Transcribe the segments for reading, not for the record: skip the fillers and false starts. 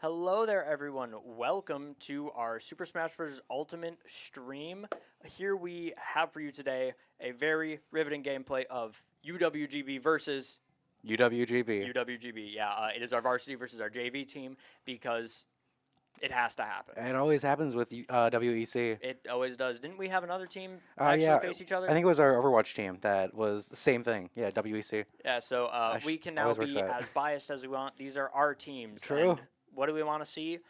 Hello there, everyone. Welcome to our Super Smash Bros. Ultimate stream. Here we have for you today a very riveting gameplay of UWGB versus UWGB. UWGB. Yeah, it is our varsity versus our JV team because it has to happen. It always happens with WEC. It always does. Didn't we have another team Yeah, face each other? I think it was our Overwatch team that was the same thing. Yeah, WEC. Yeah, so we can now always works be out. as biased as we want. These are our teams. True. And what do we want to see?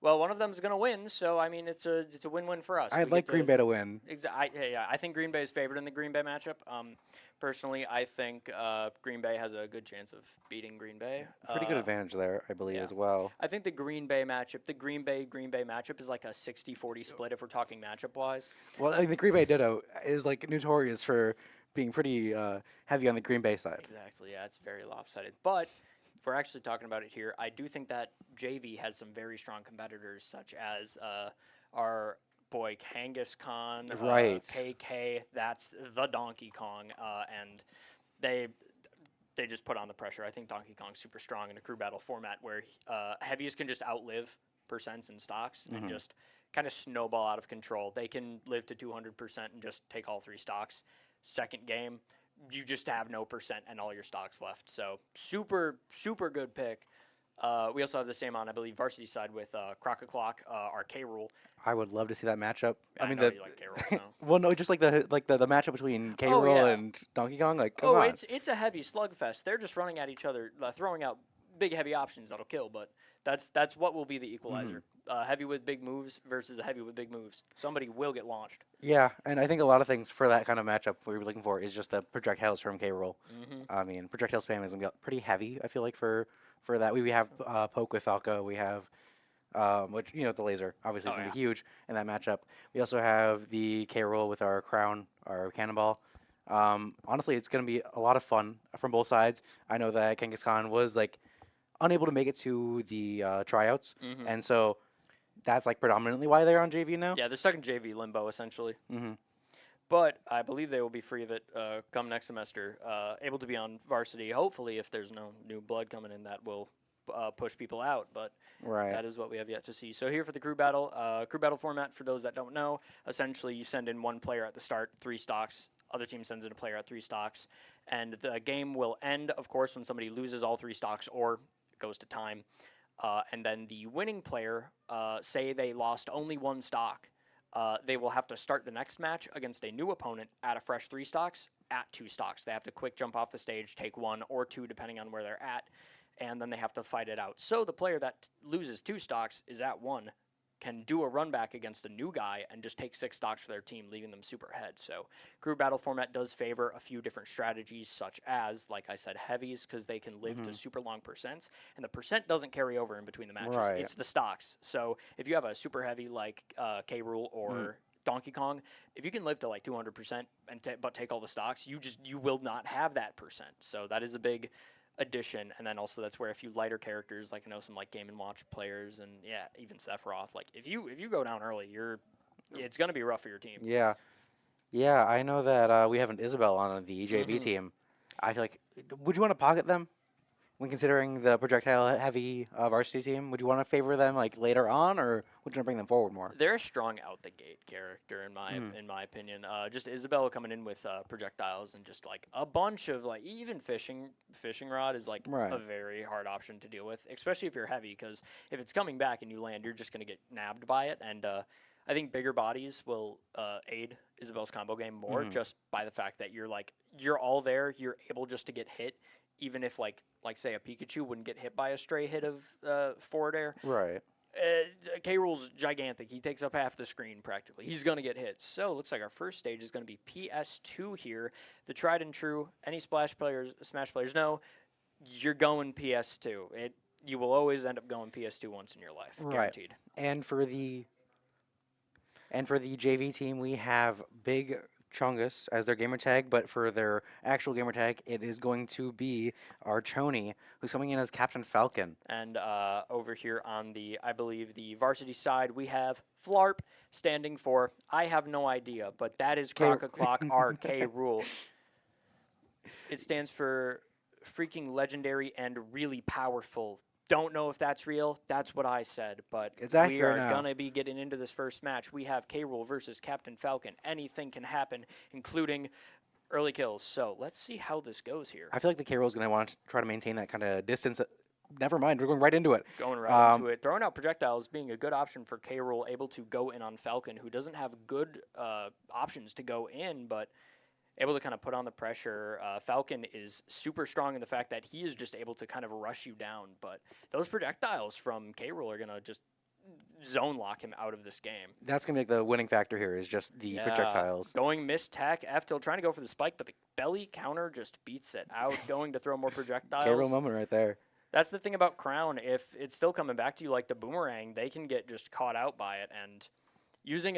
Well, one of them is going to win, so I mean it's a win-win for us. I'd like Green Bay to win. I think Green Bay is favored in the Green Bay matchup. Personally, I think Green Bay has a good chance of beating Green Bay. Pretty good advantage there, I believe, as well. I think the Green Bay matchup is like a 60-40 split if we're talking matchup-wise. Well, I mean, the Green Bay Ditto is like notorious for being pretty heavy on the Green Bay side. Exactly, yeah, it's very lopsided. But if we're actually talking about it here, I do think that JV has some very strong competitors, such as our boy Kangaskhan, right. KK, that's the Donkey Kong, and they just put on the pressure. I think Donkey Kong's super strong in a crew battle format where heavies can just outlive percents and stocks and just kind of snowball out of control. They can live to 200% and just take all 3 stocks. Second game, you just have no percent and all your stocks left. So super good pick. We also have the same on, I believe, varsity side with Croc-a-Clock, our K-Rule. I would love to see that matchup. I mean, you like K-Rule, so. Well, no, just like the matchup between K-Rule and Donkey Kong. Like, come on. It's a heavy slugfest. They're just running at each other, throwing out big heavy options that'll kill. But that's what will be the equalizer. Heavy with big moves versus a heavy with big moves. Somebody will get launched. Yeah, and I think a lot of things for that kind of matchup we're looking for is just the projectiles from K-Roll. I mean, projectile spam is going to be pretty heavy, I feel like, for that. We have Poke with Falco. We have, which, the laser obviously is going to be huge in that matchup. We also have the K-Roll with our Crown, our Cannonball. Honestly, it's going to be a lot of fun from both sides. I know that Kangaskhan was, like, unable to make it to the tryouts, and so that's like predominantly why they're on JV now. Yeah, they're stuck in JV limbo essentially. But I believe they will be free of it come next semester, able to be on varsity. Hopefully, if there's no new blood coming in, that will push people out. But that is what we have yet to see. So here for the crew battle format. For those that don't know, essentially you send in 1 player at the start, 3 stocks. Other team sends in a player at 3 stocks, and the game will end, of course, when somebody loses all 3 stocks or goes to time. And then the winning player, say they lost only 1 stock, they will have to start the next match against a new opponent at a fresh 3 stocks, at 2 stocks. They have to quick jump off the stage, take 1 or 2, depending on where they're at, and then they have to fight it out. So the player that loses 2 stocks is at 1, can do a run back against a new guy and just take 6 stocks for their team, leaving them super ahead. So crew battle format does favor a few different strategies, such as, like I said, heavies, because they can live to super long percents, and the percent doesn't carry over in between the matches. It's the stocks. So if you have a super heavy like K-Rule or Donkey Kong, if you can live to like 200% but take all the stocks, you will not have that percent. So that is a big addition. And then also that's where a few lighter characters, like I know some like Game & Watch players, and even Sephiroth, like if you go down early, it's going to be rough for your team. Yeah, I know that we have an Isabel on the JV team. I feel like, would you want to pocket them when considering the projectile heavy varsity team? Would you want to favor them like later on, or would you want to bring them forward more? They're a strong out the gate character in my opinion. Just Isabella coming in with projectiles and just like a bunch of like even fishing rod is like a very hard option to deal with, especially if you're heavy, because if it's coming back and you land, you're just gonna get nabbed by it. And I think bigger bodies will aid Isabel's combo game more, just by the fact that you're all there, you're able just to get hit. Even if, like say, a Pikachu wouldn't get hit by a stray hit of forward air. Right. K-Rool's gigantic. He takes up half the screen, practically. He's going to get hit. So, it looks like our first stage is going to be PS2 here. The tried and true. Any Smash players know, you're going PS2. You will always end up going PS2 once in your life. Guaranteed. And for the JV team, we have Big Chungus as their gamer tag, but for their actual gamer tag, it is going to be our Choni, who's coming in as Captain Falcon. And over here on I believe the varsity side, we have Flarp, standing for, I have no idea, but that is Croc-a-Clock K-Rule. It stands for freaking legendary and really powerful don't know if that's real. That's what I said. But It's we accurate are now. going to be getting into this first match. We have K-Rool versus Captain Falcon. Anything can happen, including early kills. So let's see how this goes here. I feel like the K-Roll is going to want to try to maintain that kind of distance. Never mind, we're going right into it. Going right into it. Throwing out projectiles being a good option for K-Rool, able to go in on Falcon, who doesn't have good options to go in, but able to kind of put on the pressure. Falcon is super strong in the fact that he is just able to kind of rush you down, but those projectiles from K-Rool are going to just zone lock him out of this game. That's going to be like the winning factor here is just the projectiles. Going missed tech, F-tilt trying to go for the spike, but the belly counter just beats it out, going to throw more projectiles. K-Roll moment right there. That's the thing about Crown. If it's still coming back to you like the boomerang, they can get just caught out by it, and using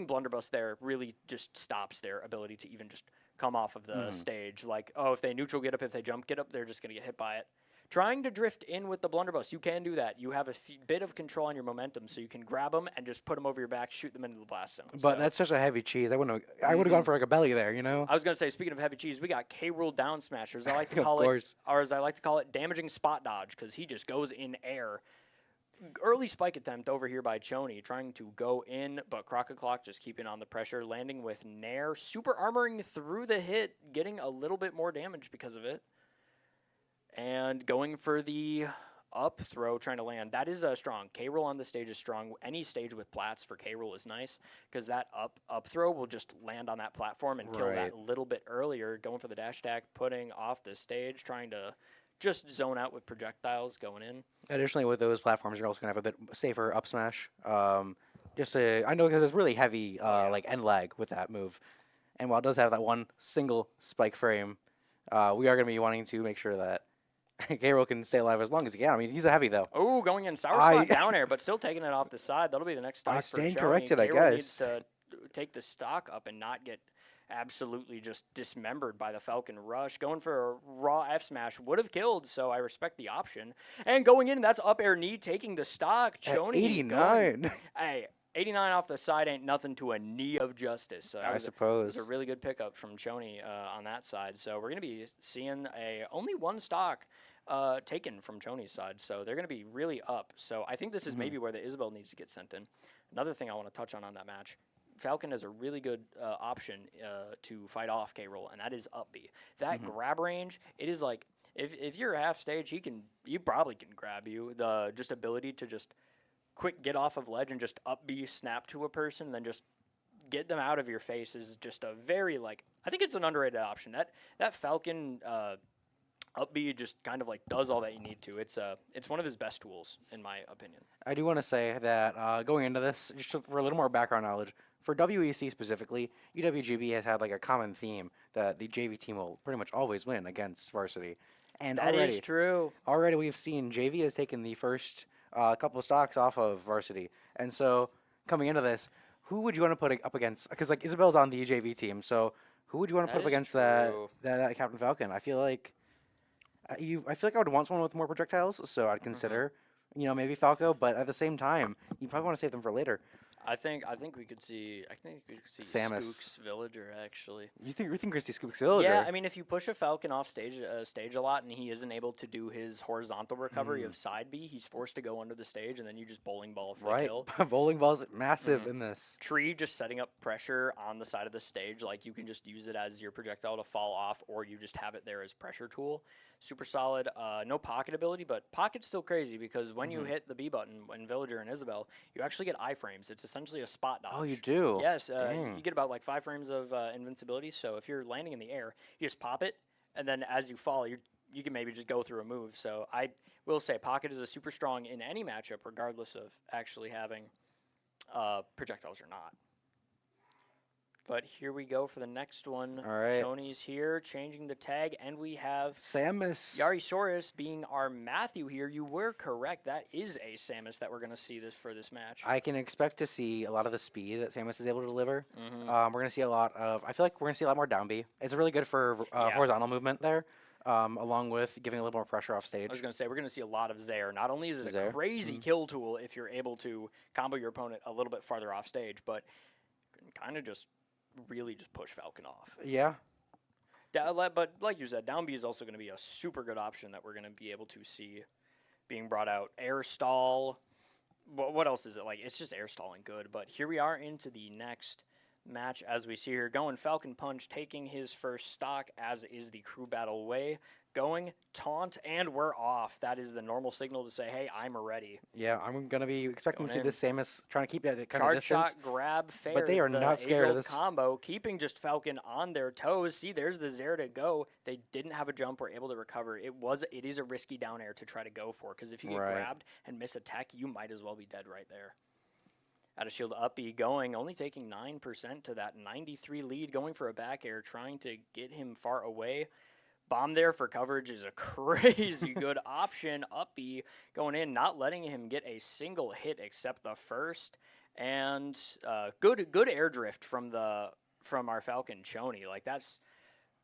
Blunderbuss there really just stops their ability to even just come off of the stage. Like, oh, if they neutral get up, if they jump get up, they're just going to get hit by it. Trying to drift in with the Blunderbuss, you can do that. You have a bit of control on your momentum, so you can grab them and just put them over your back, shoot them into the blast zone. But that's such a heavy cheese. I would have gone for like a belly there, you know? I was going to say, speaking of heavy cheese, we got K-Rool down smashers. I like to Of call course. it, or as I like to call it, damaging spot dodge, because he just goes in air. Early spike attempt over here by Choney, trying to go in, but Crockett Clock just keeping on the pressure, landing with Nair, super armoring through the hit, getting a little bit more damage because of it. And going for the up throw, trying to land. That is strong. K-Rool on the stage is strong. Any stage with plats for K-Rool is nice, because that up throw will just land on that platform and kill that a little bit earlier. Going for the dash attack, putting off the stage, trying to just zone out with projectiles going in. Additionally, with those platforms, you're also going to have a bit safer up smash. I know because it's really heavy like end lag with that move. And while it does have that one single spike frame, we are going to be wanting to make sure that K-Roll can stay alive as long as he can. I mean, he's a heavy, though. Oh, going in sour spot down air, but still taking it off the side. That'll be the next stock for stand Choney. corrected, I K-Rool guess. needs to take the stock up and not get absolutely just dismembered by the Falcon Rush. Going for a raw F smash would have killed, so I respect the option. And going in, that's up air knee, taking the stock. Choney 89. Hey, 89 off the side ain't nothing to a knee of justice. So I suppose. It was a really good pickup from Choney on that side. So we're going to be seeing only one stock taken from Choney's side. So they're going to be really up. So I think this is maybe where the Isabel needs to get sent in. Another thing I want to touch on that match, Falcon has a really good option to fight off K-Roll, and that is up B. That grab range, it is like, if you're half stage, he probably can grab you. The just ability to just quick get off of ledge and just up B snap to a person, and then just get them out of your face is just a very, like, I think it's an underrated option. That Falcon up B just kind of like does all that you need to. It's one of his best tools, in my opinion. I do want to say that going into this, just for a little more background knowledge, for WEC specifically, UWGB has had like a common theme that the JV team will pretty much always win against Varsity. And That is true. Already we've seen JV has taken the first couple of stocks off of Varsity. And so coming into this, who would you want to put up against? Because like Isabel's on the JV team, so who would you want to put up against that Captain Falcon? I feel like I would want someone with more projectiles, so I'd consider maybe Falco, but at the same time, you probably want to save them for later. I think we could see Samus. Skook's Villager, actually. You think Christy Skook's Villager? Yeah, I mean, if you push a Falcon off stage a lot and he isn't able to do his horizontal recovery of side B, he's forced to go under the stage, and then you just bowling ball for the kill. Bowling ball's massive in this. Tree just setting up pressure on the side of the stage, like you can just use it as your projectile to fall off, or you just have it there as pressure tool. Super solid. No pocket ability, but pocket's still crazy because when you hit the B button in Villager and Isabel, you actually get iframes. It's essentially a spot dodge. Oh, you do? Yes. You get about like 5 frames of invincibility. So if you're landing in the air, you just pop it, and then as you fall, you can maybe just go through a move. So I will say pocket is a super strong in any matchup, regardless of actually having projectiles or not. But here we go for the next one. All right. Choney's here, changing the tag, and we have Samus. Yarisaurus being our Matthew here. You were correct. That is a Samus that we're going to see for this match. I can expect to see a lot of the speed that Samus is able to deliver. We're going to see a lot of... I feel like we're going to see a lot more down B. It's really good for horizontal movement there, along with giving a little more pressure off stage. I was going to say, we're going to see a lot of Zaire. Not only is it Zaire? a crazy kill tool if you're able to combo your opponent a little bit farther off stage, but kind of just... really just push Falcon off. Yeah. But like you said, down B is also going to be a super good option that we're going to be able to see being brought out. Air stall. What else is it? Like, it's just air stalling good. But here we are into the next match as we see here. Going Falcon Punch, taking his first stock, as is the crew battle way. Going taunt, and we're off. That is the normal signal to say, hey, I'm ready. Yeah, I'm going to be expecting to see in. this Samus trying to keep that kind Charge of distance. shot, grab, fair. But they are not scared of this combo, keeping just Falcon on their toes. See, there's the Zare to go. They didn't have a jump, were able to recover. It is a risky down air to try to go for, because if you get grabbed and miss a tech, you might as well be dead right there. Out of shield up B going, only taking 9% to that 93 lead, going for a back air, trying to get him far away. Bomb there for coverage is a crazy good option. Up B going in, not letting him get a single hit except the first. And good air drift from our Falcon Choni. Like, that's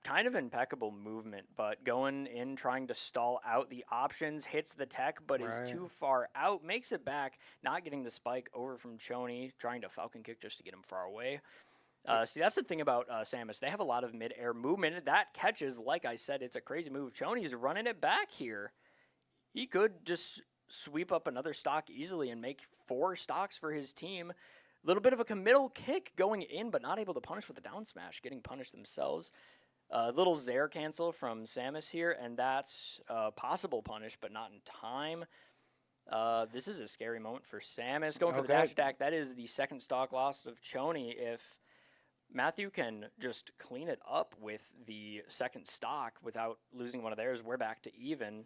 kind of impeccable movement, but going in, trying to stall out the options, hits the tech, but is too far out, makes it back, not getting the spike over from Choni, trying to Falcon kick just to get him far away. See, that's the thing about Samus. They have a lot of mid-air movement. That catches, like I said, it's a crazy move. Choni's running it back here. He could just sweep up another stock easily and make 4 stocks for his team. A little bit of a committal kick going in, but not able to punish with the down smash, getting punished themselves. Little Zare cancel from Samus here, and that's possible punish, but not in time. This is a scary moment for Samus. Going for the dash attack, that is the second stock loss of Choni. If Matthew can just clean it up with the second stock without losing one of theirs, we're back to even.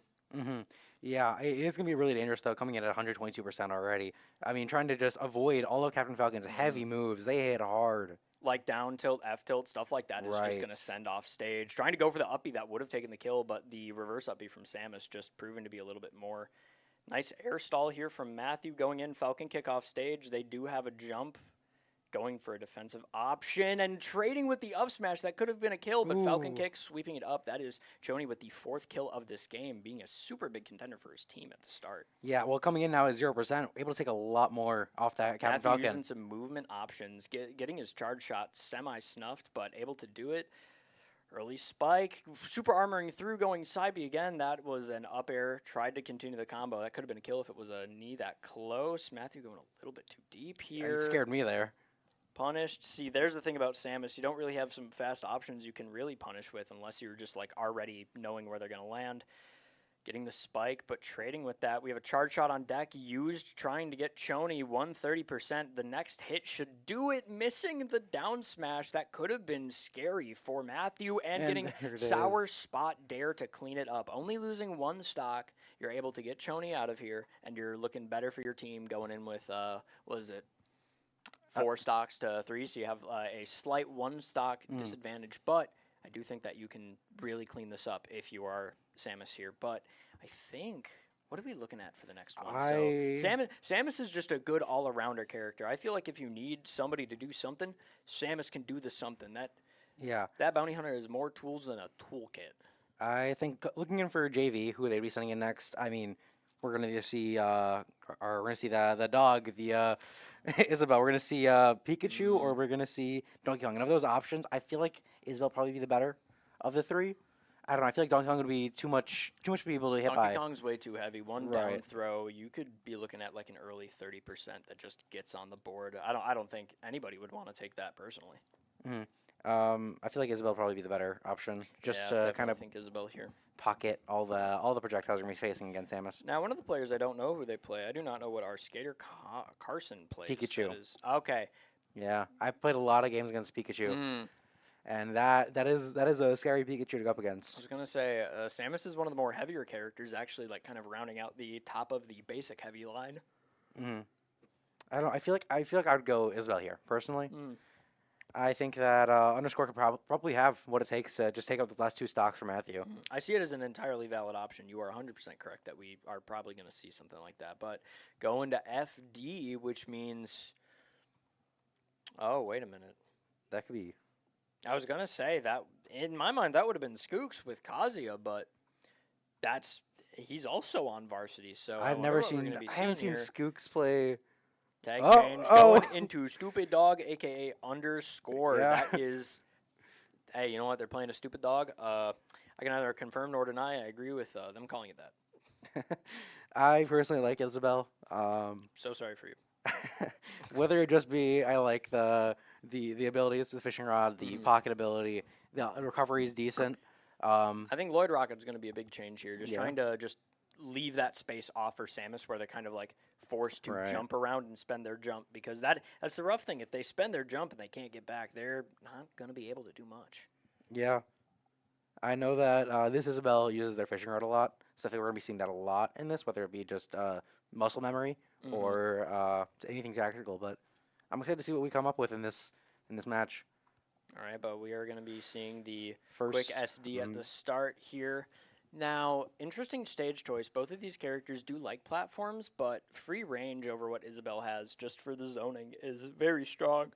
Yeah, it is going to be really dangerous, though, coming in at 122% already. I mean, trying to just avoid all of Captain Falcon's heavy moves. They hit hard. Like down tilt, F tilt, stuff like that is just going to send off stage. Trying to go for the up B that would have taken the kill, but the reverse up B from Samus just proven to be a little bit more. Nice air stall here from Matthew going in. Falcon kick off stage. They do have a jump. Going for a defensive option and trading with the up smash. That could have been a kill, but Falcon kick sweeping it up. That is Choni with the 4th kill of this game, being a super big contender for his team at the start. Yeah, well, coming in now at 0%, able to take a lot more off that Captain Falcon. Using some movement options, getting his charge shot semi-snuffed, but able to do it. Early spike, super armoring through, going side B again. That was an up air. Tried to continue the combo. That could have been a kill if it was a knee that close. Matthew going a little bit too deep here. It scared me there. Punished. See, there's the thing about Samus. You don't really have some fast options you can really punish with unless you're just like already knowing where they're going to land. Getting the spike, but trading with that. We have a charge shot on deck used, trying to get Choni 130%. The next hit should do it, missing the down smash. That could have been scary for Matthew, and getting sour spot dare to clean it up. Only losing 1 stock, you're able to get Choni out of here, and you're looking better for your team going in with, what is it? 4 stocks to 3, so you have a slight 1 stock disadvantage. But I do think that you can really clean this up if you are Samus here. But I think, what are we looking at for the next one? So Samus is just a good all-arounder character. I feel like if you need somebody to do something, Samus can do the something. That bounty hunter has more tools than a toolkit. I think looking in for JV, who they'd be sending in next, I mean, we're going to see the dog, the Isabelle. We're going to see Pikachu, or we're going to see Donkey Kong. And of those options, I feel like Isabelle probably be the better of the 3. I don't know. I feel like Donkey Kong would be too much for people to hit by. Donkey Kong's way too heavy. One down throw, you could be looking at like an early 30% that just gets on the board. I don't think anybody would want to take that personally. I feel like Isabelle would probably be the better option. Just to kind of think Isabelle here. Pocket all the projectiles we're going to be facing against Samus. Now, one of the players I don't know who they play. I do not know what our skater Carson plays. Pikachu. Okay. Yeah, I played a lot of games against Pikachu, and that is a scary Pikachu to go up against. I was gonna say Samus is one of the more heavier characters, actually, like kind of rounding out the top of the basic heavy line. I don't. I feel like I would go Isabelle here personally. I think that Underscore could probably have what it takes to just take out the last 2 stocks for Matthew. I see it as an entirely valid option. You are 100% correct that we are probably going to see something like that. But going to FD, which means... Oh, wait a minute. That could be... I was going to say that, in my mind, that would have been Skooks with Kazuya, but he's also on Varsity, so I haven't seen Skooks play... Tag change going into Stupid Dog, a.k.a. Underscore. Yeah. That is... Hey, you know what? They're playing a Stupid Dog. I can neither confirm nor deny. I agree with them calling it that. I personally like Isabel. So sorry for you. Whether it just be I like the abilities, the fishing rod, the pocket ability, the recovery is decent. I think Lloyd Rocket's going to be a big change here. Just Yeah. trying to just leave that space off for Samus where they're kind of like forced to Right. jump around and spend their jump, because that's the rough thing. If they spend their jump and they can't get back, they're not going to be able to do much. Yeah. I know that this Isabel uses their fishing rod a lot, so I think we're going to be seeing that a lot in this, whether it be just muscle memory or anything tactical. But I'm excited to see what we come up with in this match. All right, but we are going to be seeing the First, quick SD at the start here. Now, interesting stage choice. Both of these characters do like platforms, but free range over what Isabel has just for the zoning is very strong.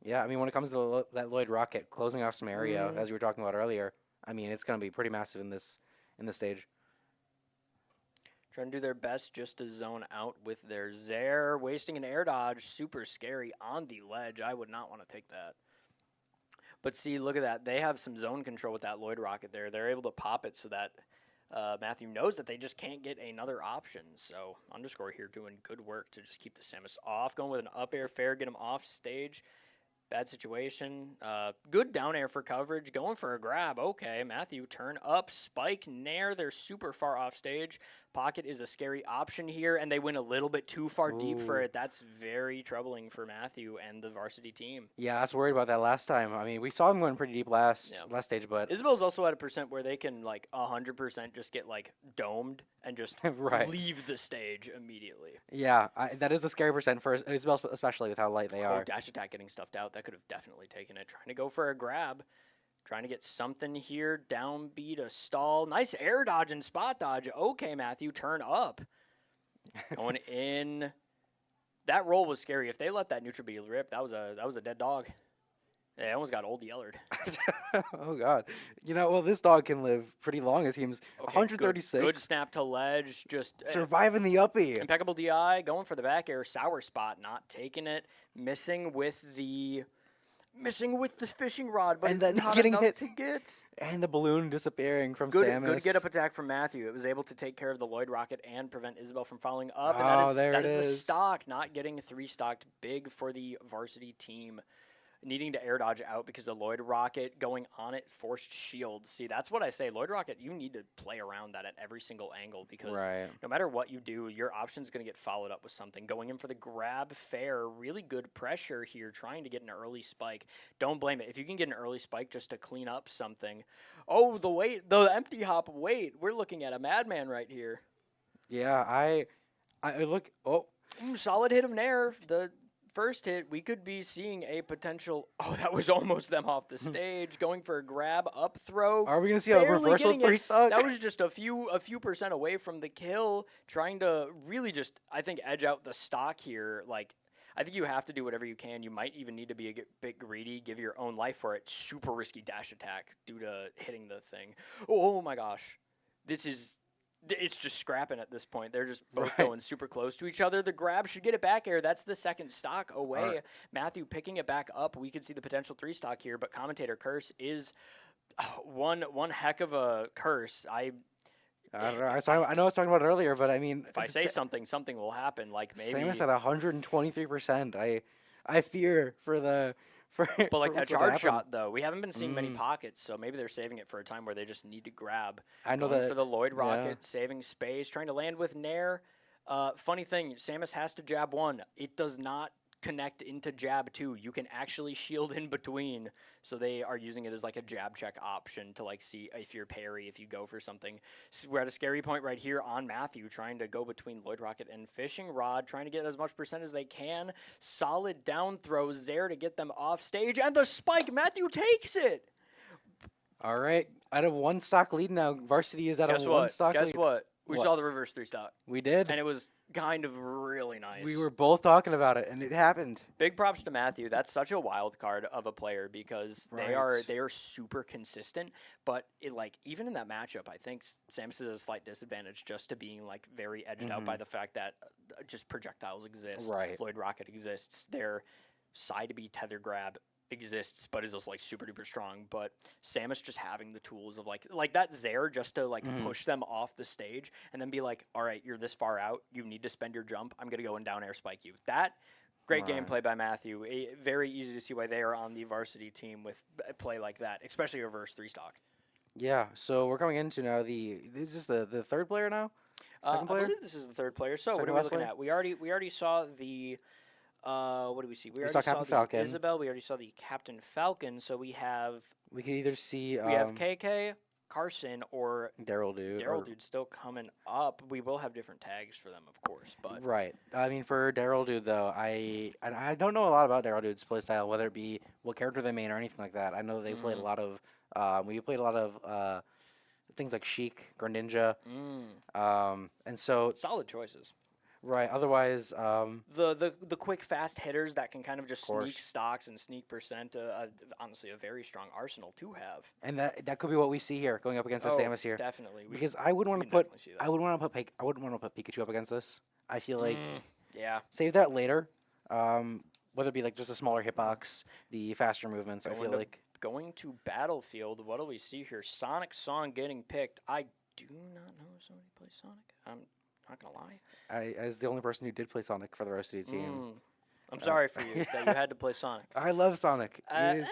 Yeah, I mean, when it comes to that Lloyd Rocket closing off some area, as you were talking about earlier, I mean, it's going to be pretty massive in this stage. Trying to do their best just to zone out with their Zair. Wasting an air dodge, super scary on the ledge. I would not want to take that. But see, look at that. They have some zone control with that Lloyd Rocket there. They're able to pop it so that Matthew knows that they just can't get another option. So Underscore here doing good work to just keep the Samus off. Going with an up air fair, get him off stage. Bad situation. Good down air for coverage. Going for a grab. Okay, Matthew, turn up. Spike, nair. They're super far off stage. Pocket is a scary option here, and they went a little bit too far deep for it. That's very troubling for Matthew and the varsity team. Yeah, I was worried about that last time. I mean, we saw him going pretty deep last stage, but Isabel's also at a percent where they can, like, 100% just get, like, domed and just leave the stage immediately. Yeah, that is a scary percent for Isabel, especially with how light they are. Dash attack getting stuffed out. That could have definitely taken it. Trying to go for a grab. Trying to get something here. Downbeat, a stall. Nice air dodge and spot dodge. Okay, Matthew, turn up. Going in. That roll was scary. If they let that neutral be ripped, that was a dead dog. They almost got old Yellard. Oh, God. You know, well, this dog can live pretty long, it seems. Okay, 136. Good snap to ledge. Just surviving the uppie. Impeccable DI. Going for the back air. Sour spot. Not taking it. Missing with the fishing rod, but and it's then not getting enough hit to get. And the balloon disappearing from Samus. Good get up attack from Matthew. It was able to take care of the Lloyd Rocket and prevent Isabel from falling up. And that is the stock. Not getting 3-stocked. Big for the varsity team. Needing to air dodge out because the Lloyd Rocket going on it forced shield. See, that's what I say. Lloyd Rocket, you need to play around that at every single angle because no matter what you do, your option's going to get followed up with something. Going in for the grab fair, really good pressure here, trying to get an early spike. Don't blame it. If you can get an early spike just to clean up something. Oh, the empty hop wait. We're looking at a madman right here. Yeah, I look. Oh, solid hit of Nair. The first hit, we could be seeing a potential. Oh, that was almost them off the stage. Going for a grab up throw. Are we gonna see a reversal 3-stock? That was just a few percent away from the kill. Trying to really just, I think, edge out the stock here. Like, I think you have to do whatever you can. You might even need to be a bit greedy, give your own life for it. Super risky dash attack due to hitting the thing. Oh my gosh, it's just scrapping at this point. They're just both going super close to each other. The grab should get it back air. That's the second stock away. Matthew picking it back up. We could see the potential 3-stock here, but commentator curse is one heck of a curse. I don't know. I know I was talking about it earlier, but I mean, if I say something will happen. Like maybe Samus at 123%. I fear for the. But like that charge shot, though, we haven't been seeing many pockets, so maybe they're saving it for a time where they just need to grab. I know Going that for the Lloyd Rocket, saving space, trying to land with Nair. Funny thing, Samus has to jab 1. It does not connect into jab 2. You can actually shield in between, so they are using it as like a jab check option to like see if you're parry, if you go for something. So we're at a scary point right here on Matthew, trying to go between Lloyd Rocket and fishing rod, trying to get as much percent as they can. Solid down throws there to get them off stage, and the spike. Matthew takes it. All right, at a 1-stock lead now. Varsity is at a 1-stock lead. Guess what? We saw the reverse 3-stock. We did. And it was kind of really nice. We were both talking about it, and it happened. Big props to Matthew. That's such a wild card of a player because they are super consistent. But even in that matchup, I think Samus is at a slight disadvantage just to being like very edged out by the fact that just projectiles exist. Lloyd Rocket exists. Their side B tether grab exists, but is also like super duper strong. But Samus just having the tools of like that Zaire just to like push them off the stage and then be like, all right, you're this far out, you need to spend your jump. I'm gonna go and down air spike you. That great gameplay by Matthew. Very easy to see why they are on the varsity team with play like that, especially reverse 3-stock. Yeah. So we're coming into now this is the third player now. Second I player. believe this is the third player. So Second what are we last looking player? at? We already saw the what do we see? We saw already saw Captain the Falcon. Isabel. We already saw the Captain Falcon. So we have We could either see we have KK, Carson, or Daryl Dude. Daryl Dude still coming up. We will have different tags for them, of course. But Right. I mean, for Daryl Dude though, I don't know a lot about Daryl Dude's playstyle, whether it be what character they main or anything like that. I know they played a lot of we played a lot of things like Sheik, Greninja, and so solid choices. right. Otherwise, The quick fast hitters that can kind of just course. sneak stocks and sneak percent. Honestly, a very strong arsenal to have. and that could be what we see here going up against the Samus here. Definitely. Because I wouldn't want we to can put definitely see that. I wouldn't want to put Pikachu up against this. I feel like Yeah. save that later. Whether it be like just a smaller hitbox, the faster movements. I feel like Going to Battlefield, what do we see here? Sonic Song getting picked. I do not know if somebody plays Sonic. I'm not going to lie. as the only person who did play Sonic for the varsity team. I'm sorry for you that you had to play Sonic. I love Sonic. It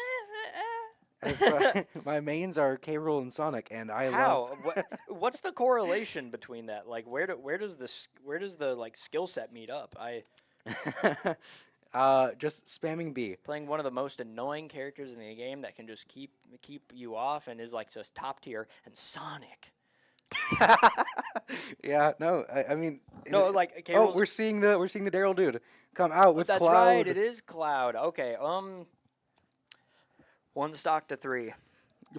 is, my mains are K. Rool and Sonic, and I love. How? What's the correlation between that? Like, where does the like skill set meet up? Just spamming B. Playing one of the most annoying characters in the game that can just keep you off and is like just top tier, and Sonic. Yeah, no, I mean, No, like K. oh, Rool's- we're seeing the Daryl Dude come out with that's Cloud. right. It is Cloud. Okay. 1 stock to 3.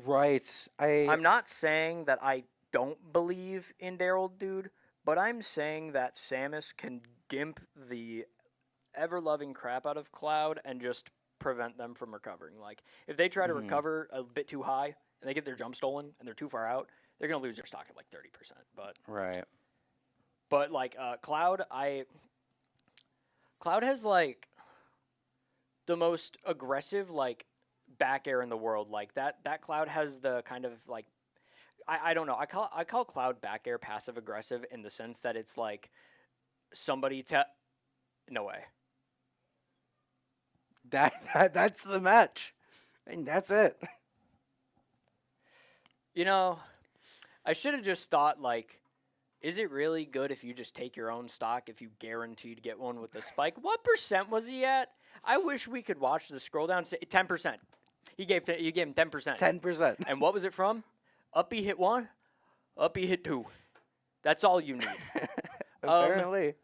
Right. I'm not saying that I don't believe in Daryl Dude, but I'm saying that Samus can gimp the ever-loving crap out of Cloud and just prevent them from recovering. Like, if they try to recover a bit too high and they get their jump stolen and they're too far out, they're going to lose their stock at like 30%. Right. But like Cloud has like the most aggressive like back air in the world. Like that Cloud has the kind of like I don't know. I call Cloud back air passive aggressive in the sense that it's like somebody no way. That's the match. And that's it. You know, I should have just thought like, is it really good if you just take your own stock if you guaranteed get one with the spike? What percent was he at? I wish we could watch the scroll down. 10%. You gave him 10%. 10%. And what was it from? Up B hit 1, up B hit 2. That's all you need. Apparently.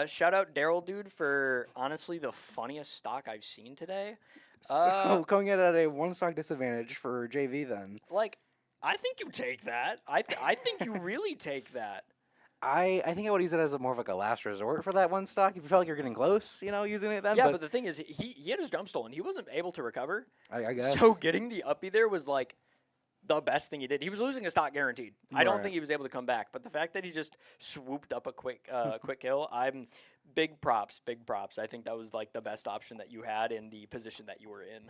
Shout out Daryl Dude for honestly the funniest stock I've seen today. So coming in at a 1 stock disadvantage for JV then. Like, I think you take that. I think you really take that. I think I would use it as more of like a last resort for that 1 stock. If you felt like you're getting close, using it then. Yeah, but the thing is, he had his jump stolen. He wasn't able to recover. I guess. So getting the uppy there was like the best thing he did. He was losing a stock guaranteed. I don't Right. think he was able to come back. But the fact that he just swooped up a quick kill, I'm big props. I think that was like the best option that you had in the position that you were in.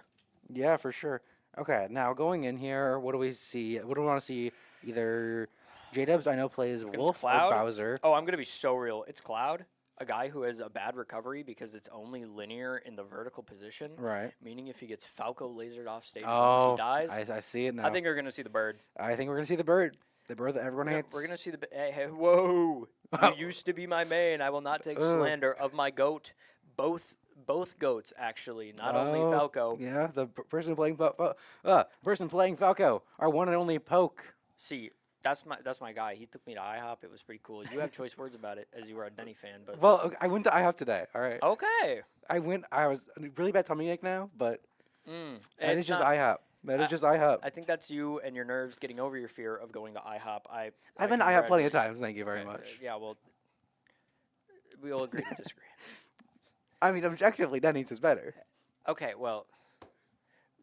Yeah, for sure. Okay, now going in here, what do we see? What do we want to see? Either J-Dubs, I know, plays Wolf or Cloud. Bowser. Oh, I'm gonna be so real. It's Cloud, a guy who has a bad recovery because it's only linear in the vertical position. Right. Meaning if he gets Falco lasered off stage Oh, once he dies, I see it now. I think we're gonna see the bird. I think we're going to see the bird. The bird that everyone hates. We're gonna see the hey, whoa! You used to be my main. I will not take slander of my goat. Both goats actually, not only Falco. Yeah, the person playing Falco, our one and only Poke. See, that's my guy. He took me to IHOP. It was pretty cool. You have choice words about it as you were a Denny fan, but Well, okay, I went to IHOP today. All right. okay. I was really bad tummy ache now, but that is It's just not- IHOP. That is just IHOP. I think that's you and your nerves getting over your fear of going to IHOP. I've been to IHOP plenty of times. Thank you very much. Yeah, well, we'll agree to disagree. I mean, objectively, Denny's is better. Okay, well,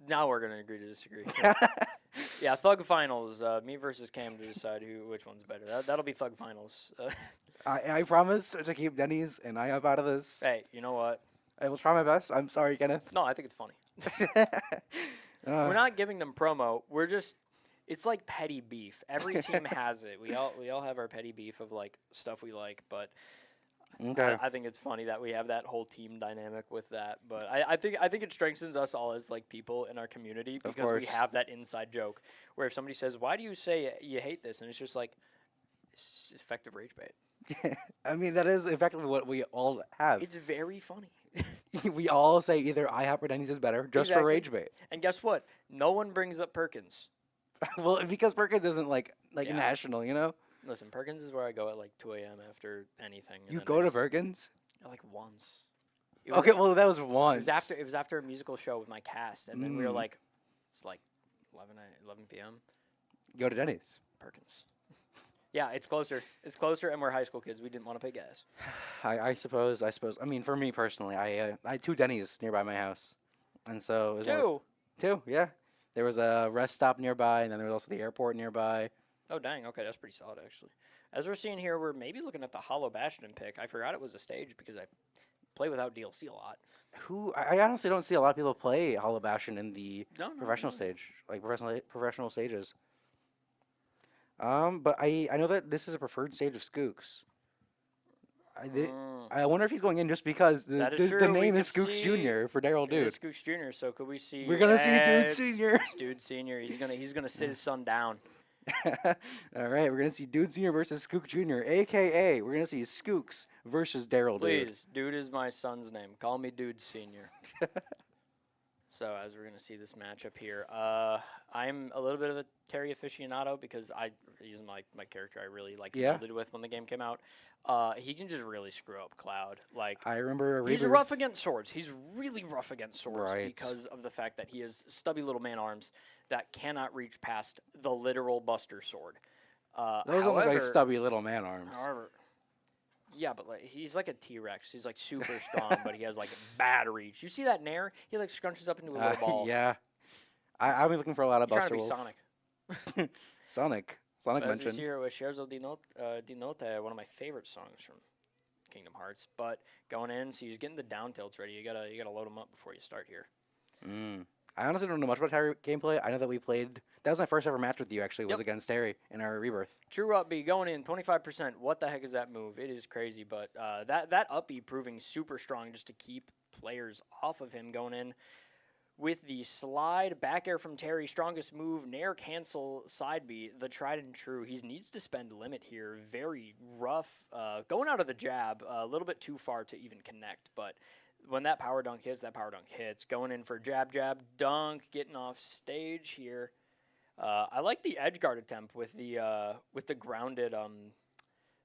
now we're gonna agree to disagree. Yeah, Thug Finals. Me versus Cam to decide which one's better. That'll be Thug Finals. I promise to keep Denny's and IHOP out of this. Hey, you know what? I will try my best. I'm sorry, Kenneth. No, I think it's funny. We're not giving them promo. We're just. It's like petty beef. Every team has it. We all have our petty beef of like stuff we like, but Okay. I think it's funny that we have that whole team dynamic with that. But I think it strengthens us all as like people in our community because we course. have that inside joke where if somebody says, "Why do you say you hate this?" and it's just like it's effective rage bait. I mean, that is effectively what we all have. It's very funny. We all say either IHOP or Denny's is better just for Exactly. rage bait. And guess what? No one brings up Perkins. Well, because Perkins isn't like Yeah. national, you know? Listen, Perkins is where I go at like 2 a.m. after anything. and You then go I to just- Perkins? Like once. It was- Okay, well, that was It once. was after a musical show with my cast, and then we were like, it's like 11 p.m. Go to Denny's. Perkins. Yeah, it's closer. It's closer, and we're high school kids. We didn't want to pay gas. I suppose. I mean, for me personally, I had 2 Denny's nearby my house. And so it was one- 2. 2, yeah. There was a rest stop nearby, and then there was also the airport nearby. Oh, dang. Okay, that's pretty solid, actually. As we're seeing here, we're maybe looking at the Hollow Bastion pick. I forgot it was a stage because I play without DLC a lot. I honestly don't see a lot of people play Hollow Bastion in the No, professional stage, like professional stages. But I know that this is a preferred stage of Skooks. I wonder if he's going in just because That is the true. We name is could Skooks see- Jr. for Daryl It Dude. is Scooch Jr., so could we see... We're gonna see Dude it's- Sr.. It's Dude Sr. He's gonna sit his son down. All right, we're gonna see Dude Sr. versus Skook Jr., aka we're gonna see Skooks versus Daryl Dude. Please, Dude is my son's name. Call me Dude Sr. So as we're gonna see this matchup here, I'm a little bit of a Terry aficionado because he's my character I really like Yeah. builded with when the game came out. He can just really screw up Cloud. Like I remember he's Reaver- rough against swords. He's really rough against swords Right. because of the fact that he has stubby little man arms that cannot reach past the literal Buster sword. Those don't look like however- stubby little man arms. However, yeah, but like he's like a T-Rex. He's like super strong, but he has like bad reach. You see that nair? He like scrunches up into a little ball. Yeah, I'll be looking for a lot of He's trying Buster to be Wolf. Sonic. Sonic As we see mentioned. here with Shares of di Notte, one of my favorite songs from Kingdom Hearts. But going in, so he's getting the down tilts ready. You gotta load them up before you start here. I honestly don't know much about Terry gameplay. I know that we played. That was my first ever match with you. Actually, was Yep. against Terry in our rebirth. True up B going in 25%. What the heck is that move? It is crazy, but that up B proving super strong just to keep players off of him going in with the slide back air from Terry. Strongest move, nair cancel side B. The tried and true. He needs to spend limit here. Very rough. Going out of the jab a little bit too far to even connect, but. When that power dunk hits, that power dunk hits. Going in for jab, jab, dunk, getting off stage here. I like the edge guard attempt with the grounded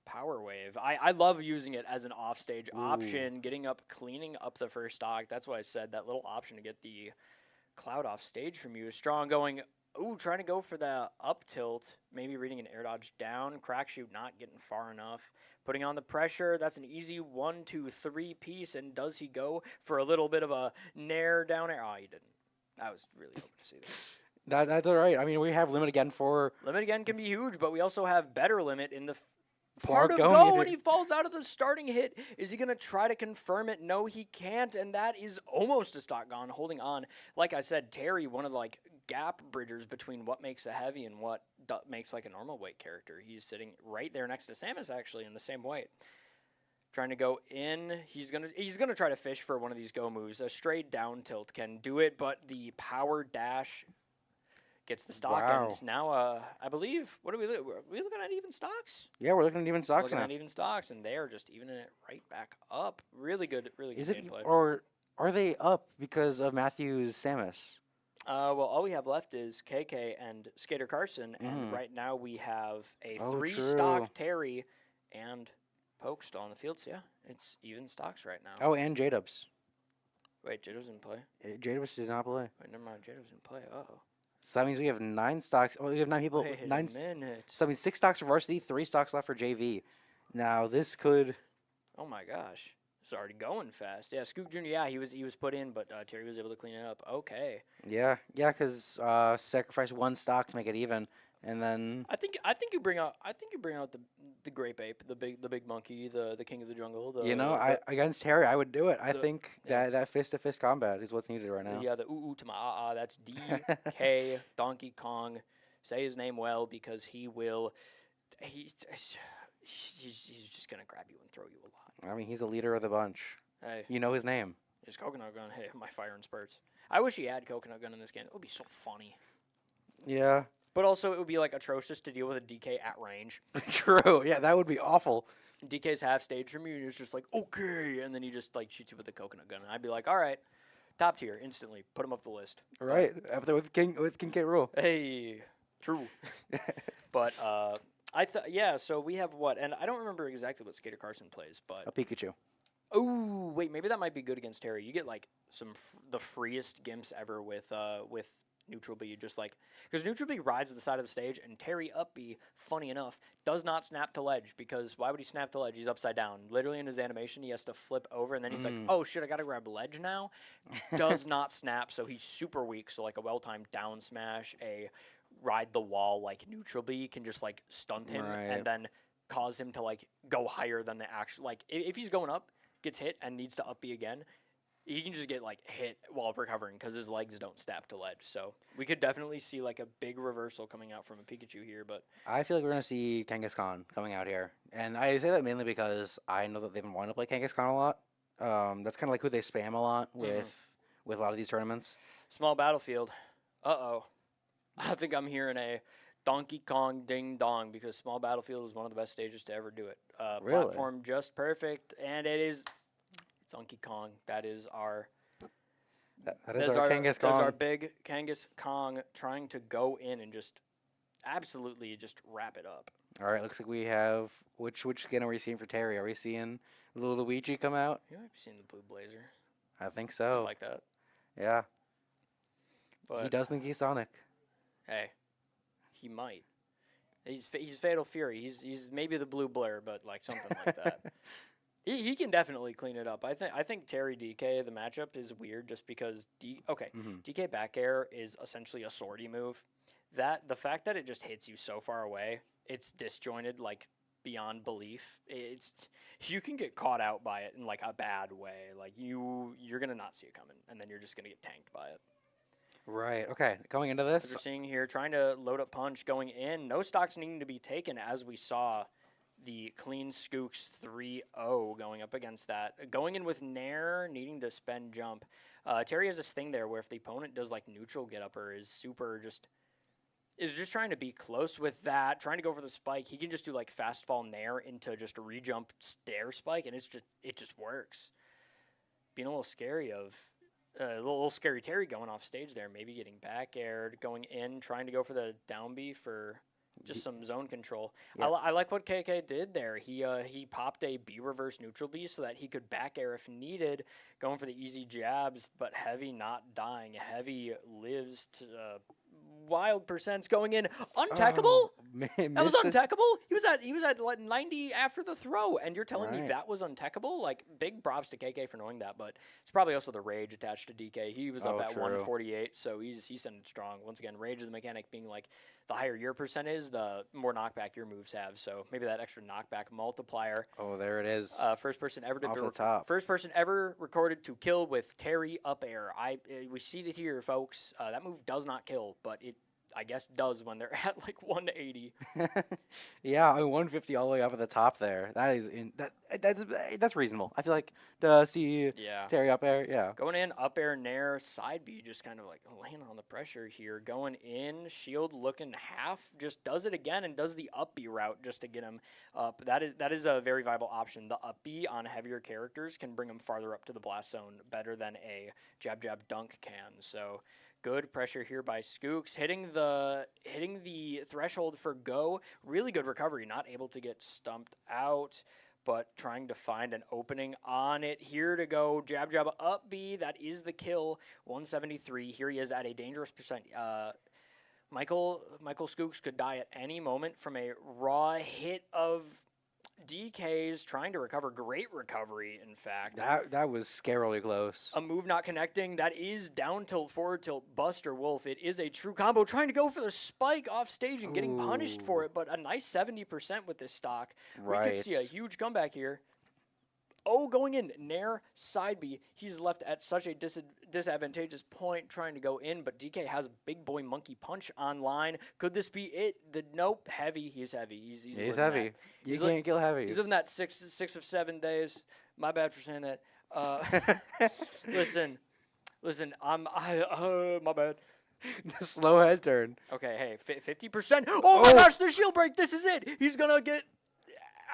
power wave. I love using it as an offstage option, getting up, cleaning up the first stock. That's why I said that little option to get the Cloud off stage from you is strong. Going, trying to go for the up tilt, maybe reading an air dodge down, crack shoot not getting far enough. Putting on the pressure, that's an easy 1, 2, 3 piece, and does he go for a little bit of a nair down air? Oh, he didn't. I was really hoping to see that. That's all right. I mean, we have limit again for Limit again can be huge, but we also have better limit in the Far part of going go, either. and he falls out of the starting hit. Is he going to try to confirm it? No, he can't, and that is almost a stock gone, holding on. Like I said, Terry, one of the gap bridgers between what makes a heavy and what makes like a normal weight character. He's sitting right there next to Samus, actually, in the same weight. Trying to go in. He's gonna try to fish for one of these go moves. A straight down tilt can do it, but the power dash gets the stock. Wow. And now, I believe, what are we looking at even stocks? yeah, we're looking at even stocks Looking now. at even stocks, and they are just evening it right back up. Really good Is it gameplay. or are they up because of Matthew's Samus? Well, all we have left is KK and Skater Carson, and right now we have a Oh, 3-stock true. Terry and Poke still on the field. So yeah, it's even stocks right now. Oh, and J-Dubs. Wait, Jado's in play. J-Dubs did not play. Wait, never mind. Jado's in play. Uh-oh. So that means we have 9 stocks. Oh, we have 9 people. Wait 9. a minute. So that means 6 stocks for varsity, 3 stocks left for JV. Now this could. Oh my gosh. It's already going fast. Yeah, Scoop Jr., yeah, he was put in, but Terry was able to clean it up. Okay. Yeah, because sacrifice 1 stock to make it even. And then I think you bring out the grape ape, the big monkey, the king of the jungle. against Terry, I would do it. I the- think yeah. that fist-to-fist combat is what's needed right now. Yeah, the to my that's DK Donkey Kong. Say his name well because he will. He's just gonna grab you and throw you a lot. I mean, he's the leader of the bunch. Hey, You know his name. his coconut gun. Hey, my fire and spurts. I wish he had coconut gun in this game. It would be so funny. Yeah. But also, it would be like atrocious to deal with a DK at range. True. Yeah, that would be awful. DK's half stage from you, and he's just like, okay, and then he just like shoots you with a coconut gun, and I'd be like, all right, top tier instantly, put him up the list. Right. Up there with King K. Rool. Hey, true. But so we have what, and I don't remember exactly what Skater Carson plays, but A Pikachu. oh wait, maybe that might be good against Terry. You get like the freest gimps ever with Neutral B, just like because Neutral B rides to the side of the stage, and Terry up B, funny enough, does not snap to ledge because why would he snap to ledge? He's upside down. Literally in his animation, he has to flip over, and then he's like, oh shit, I gotta grab ledge now. Does not snap, so he's super weak. So like a well-timed down smash, a ride the wall like Neutral B can just like stunt him and then cause him to like go higher than the actual like if he's going up, gets hit and needs to up B again. He can just get like hit while recovering because his legs don't snap to ledge. So we could definitely see like a big reversal coming out from a Pikachu here. But I feel like we're gonna see Kangaskhan coming out here, and I say that mainly because I know that they've been wanting to play Kangaskhan a lot. That's kind of like who they spam a lot with a lot of these tournaments. Small battlefield. Uh-oh. I think I'm hearing a Donkey Kong ding dong because small battlefield is one of the best stages to ever do it. Really? Platform just perfect, and it is Donkey Kong. That is our That is our Kangaskhan. That's our big Kangaskhan trying to go in and just absolutely just wrap it up. All right, looks like we have which skin are we seeing for Terry? Are we seeing little Luigi come out? You might be seeing the blue blazer. I think I so. like that. Yeah. But He does think he's Sonic. hey, he might. He's Fatal Fury. He's maybe the blue Blair, but like something like that. He can definitely clean it up. I think Terry DK the matchup is weird just because DK back air is essentially a sortie move. The fact that it just hits you so far away, it's disjointed like beyond belief. You can get caught out by it in like a bad way. Like you're gonna not see it coming, and then you're just gonna get tanked by it. Right. Okay. Going into As this, we're seeing here, trying to load up punch going in. No stocks needing to be taken as we saw the clean Skooks 3-0 going up against that. Going in with Nair, needing to spend jump. Terry has this thing there where if the opponent does like neutral get upper is just trying to be close with that, trying to go for the spike. He can just do like fast fall Nair into just a re-jump stair spike, and it just works. Being a little scary a little scary Terry going off stage there, maybe getting back aired, going in, trying to go for the down B for just some zone control. Yeah. I like what KK did there. He popped a B reverse neutral B so that he could back air if needed, going for the easy jabs, but Heavy not dying. Heavy lives to wild percents going in untackable. That was untackable. He was at like 90 after the throw, and you're telling me that was untackable? Like big props to KK for knowing that, but it's probably also the rage attached to DK. He was up at 148, so he's sending strong. Once again, rage of the mechanic being like the higher your percent is, the more knockback your moves have. So maybe that extra knockback multiplier. Oh, there it is. First person ever to Off be the top. First person ever recorded to kill with Terry up air. We see it here, folks. That move does not kill, but it I guess does when they're at like 180. Yeah, I mean, 150 all the way up at the top there. That's reasonable. I feel like to see Terry up there, yeah. Going in, up air, nair, side B, just kind of like laying on the pressure here. Going in, shield looking half, just does it again and does the up B route just to get him up. That is a very viable option. The up B on heavier characters can bring him farther up to the blast zone better than a jab dunk can. So good pressure here by Skooks, hitting the threshold for go. Really good recovery, not able to get stumped out, but trying to find an opening on it. Here to go, jab up B. That is the kill. 173. Here he is at a dangerous percent. Michael Skooks could die at any moment from a raw hit of DK's trying to recover. Great recovery, in fact. That was scarily close. A move not connecting. That is down tilt, forward tilt, Buster Wolf. It is a true combo. Trying to go for the spike off stage and getting punished for it, but a nice 70% with this stock. Right. We could see a huge comeback here. Oh, going in. Nair, side B. He's left at such a disadvantageous point trying to go in, but DK has big boy monkey punch online. Could this be it? Nope, heavy. He's heavy. He's heavy. You can't kill heavy. He's living that 6 of 7 days. My bad for saying that. Listen, my bad. Slow head turn. Okay, hey, 50%. Oh my gosh, the shield break. This is it. He's gonna get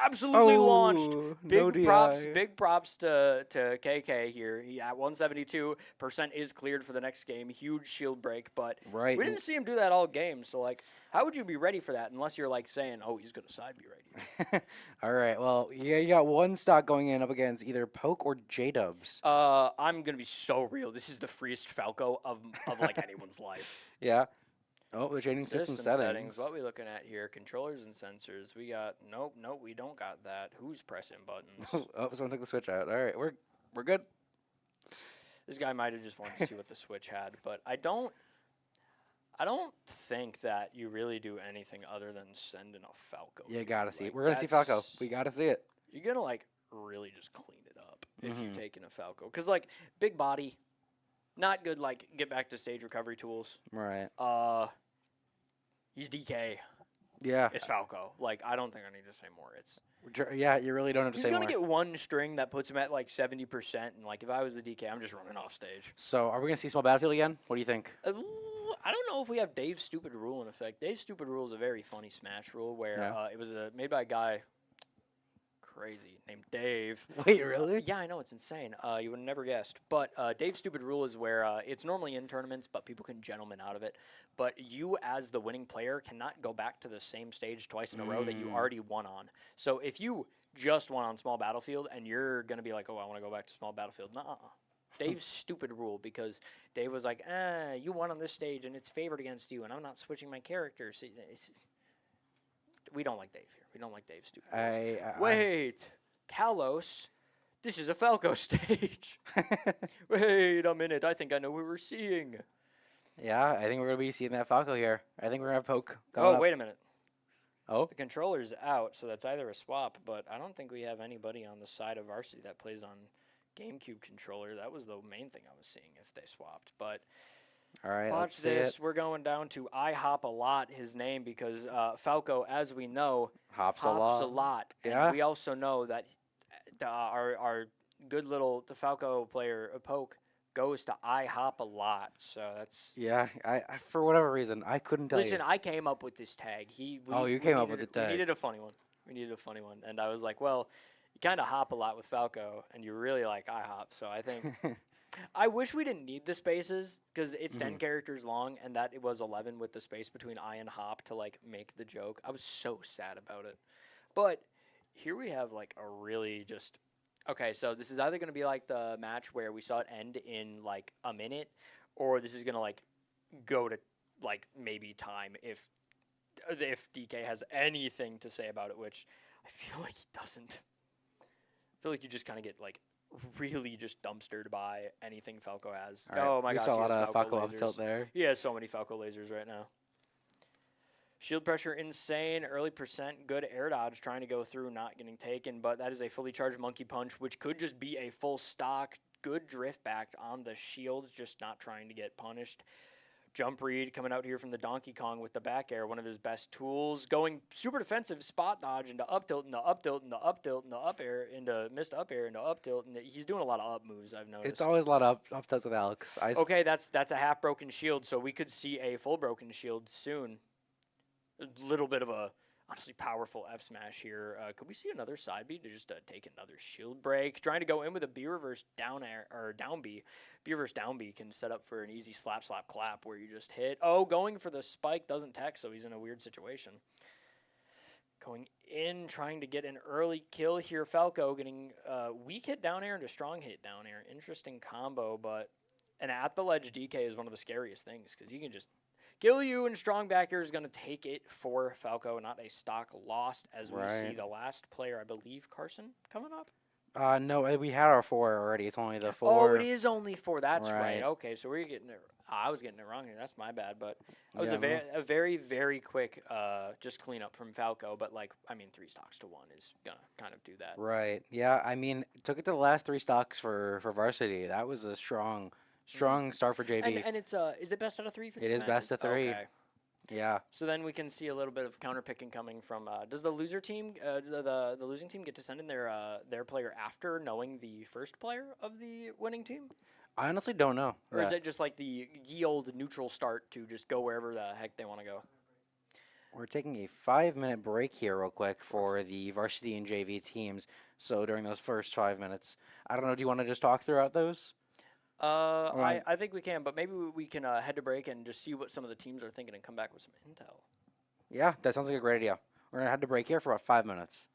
absolutely launched. Big props to KK here. He at 172% is cleared for the next game. Huge shield break, but we didn't see him do that all game. So like, how would you be ready for that unless you're like saying, "Oh, he's gonna side B right here." All right. Well, yeah, you got one stock going in up against either Poke or J-Dubs. I'm gonna be so real. This is the freest Falco of like anyone's life. Yeah. Oh, the changing system settings. What are we looking at here? Controllers and sensors. We got nope, we don't got that. Who's pressing buttons? Oh, someone took the switch out. All right, we're good. This guy might have just wanted to see what the switch had, but I don't think that you really do anything other than send in a Falco. You gotta see it. We're gonna see Falco. We gotta see it. You're gonna like really just clean it up if you take in a Falco, because like big body. Not good, like, get back to stage recovery tools. Right. He's DK. Yeah. It's Falco. Like, I don't think I need to say more. Yeah, you really don't have to say more. He's going to get one string that puts him at, like, 70%. And, like, if I was the DK, I'm just running off stage. So, are we going to see Small Battlefield again? What do you think? I don't know if we have Dave's Stupid Rule in effect. Dave's Stupid Rule is a very funny Smash rule where it was made by a guy crazy named Dave. Wait, really? Yeah, I know, it's insane. You would have never guessed. But Dave's Stupid Rule is where it's normally in tournaments, but people can gentleman out of it. But you, as the winning player, cannot go back to the same stage twice in a row that you already won on. So if you just won on Small Battlefield and you're going to be like, oh, I want to go back to Small Battlefield, nuh-uh. Dave's stupid rule, because Dave was like, you won on this stage and it's favored against you and I'm not switching my characters. We don't like Dave here. We don't like Dave's stupid rules. Wait, Kalos, this is a Falco stage. Wait a minute, I think I know what we're seeing. Yeah, I think we're going to be seeing that Falco here. I think we're going to have Poke. Wait a minute. Oh? The controller's out, so that's either a swap, but I don't think we have anybody on the side of Varsity that plays on GameCube controller. That was the main thing I was seeing if they swapped, but... All right, watch this. We're going down to I Hop a Lot, his name, because Falco, as we know, hops a lot. Yeah. And we also know that our good little Falco player, Poke, goes to I Hop a Lot. So that's... Yeah, I for whatever reason, I couldn't tell you. Listen, I came up with this tag. You came up with the tag. We needed a funny one. And I was like, well, you kind of hop a lot with Falco, and you really like I Hop. So I think... I wish we didn't need the spaces, because it's 10 characters long, and that it was 11 with the space between I and Hop to, like, make the joke. I was so sad about it. But here we have, like, a really just... Okay, so this is either going to be, like, the match where we saw it end in, like, a minute, or this is going to, like, go to, like, maybe time if DK has anything to say about it, which I feel like he doesn't. I feel like you just kind of get, like... really just dumpstered by anything Falco has. Right. Oh my gosh, we saw a lot of Falco lasers. Up tilt there. He has so many Falco lasers right now. Shield pressure insane, early percent, good air dodge trying to go through, not getting taken, but that is a fully charged monkey punch, which could just be a full stock, good drift back on the shield, just not trying to get punished. Jump read coming out here from the Donkey Kong with the back air, one of his best tools. Going super defensive, spot dodge into up tilt, into up tilt, into up tilt, into up air, into missed up air, into up tilt. And he's doing a lot of up moves, I've noticed. It's always a lot of up tilts with Alex. Okay, that's a half broken shield, so we could see a full broken shield soon. A little bit of a honestly powerful F smash here. Could we see another side B to just take another shield break? Trying to go in with a B reverse down air or down B. B reverse down B can set up for an easy slap clap where you just hit. Oh, going for the spike doesn't tech, so he's in a weird situation. Going in, trying to get an early kill here. Falco getting weak hit down air into strong hit down air. Interesting combo, but an at the ledge DK is one of the scariest things because you can just Gilyu and strong backer is going to take it for Falco, not a stock lost as we see Right. the last player, I believe, Carson, coming up. No, we had our 4 already. It's only the 4. Oh, it is only 4. That's right. Right. Okay, so we're getting it. I was getting it wrong here. That's my bad. But it was Yeah, a very, very quick just cleanup from Falco. But, 3 stocks to 1 is going to kind of do that. Right. Yeah, I mean, took it to the last 3 stocks for Varsity. That was a strong start for JV. And it's is it best out of 3 for It these is best matches? of 3. Okay. Yeah. So then we can see a little bit of counterpicking coming from. Does the loser team, the losing team, get to send in their player after knowing the first player of the winning team, I honestly don't know. or is it just like the ye old neutral start to just go wherever the heck they want to go? We're taking a 5-minute break here real quick for the Varsity and JV teams. So during those first 5 minutes, I don't know, do you want to just talk throughout those? I think we can, but maybe we can head to break and just see what some of the teams are thinking and come back with some intel. Yeah, that sounds like a great idea. We're going to head to break here for about 5 minutes.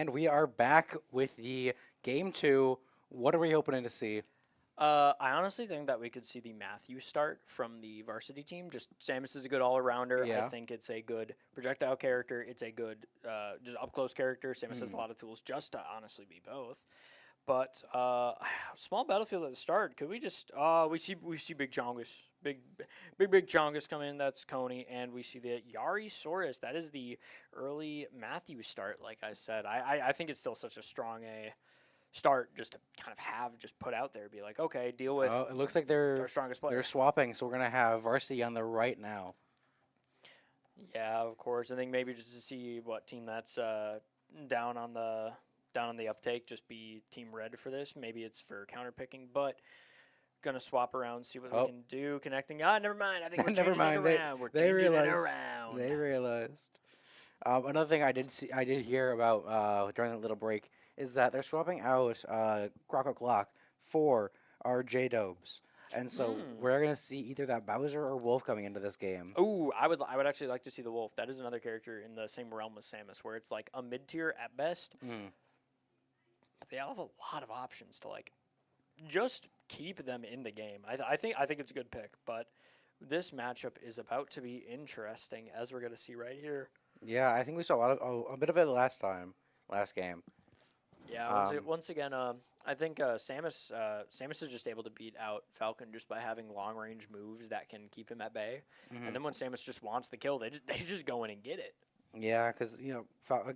And we are back with the Game 2. What are we hoping to see? I honestly think that we could see the Matthew start from the varsity team. Just Samus is a good all-arounder. Yeah. I think it's a good projectile character. It's a good just up-close character. Samus has a lot of tools just to honestly be both. But small battlefield at the start. Could we just we see Big Chongus, big Chongus come in. That's Coney, and we see the Yarisaurus. That is the early Matthew start. Like I said, I think it's still such a strong start just to kind of have just put out there, be like, okay, deal with. It looks like our strongest player. they're swapping, so we're gonna have Varsity on the right now. Yeah, of course. I think maybe just to see what team that's down on the uptake, just be team red for this. Maybe it's for counter picking, but gonna swap around, see what we can do. Connecting. Never mind. I think we're Never changing mind. it around. We're They changing realized. it around. They realized. Another thing I did hear about during that little break is that they're swapping out Glock for our J-Dobes. And so we're going to see either that Bowser or Wolf coming into this game. Ooh, I would actually like to see the Wolf. That is another character in the same realm as Samus, where it's like a mid-tier at best. But they all have a lot of options to like just keep them in the game. I think it's a good pick, but this matchup is about to be interesting, as we're going to see right here. Yeah, I think we saw a bit of it last game. Yeah, once again, I think Samus is just able to beat out Falcon just by having long range moves that can keep him at bay. And then when Samus just wants the kill, they just go in and get it. Yeah, because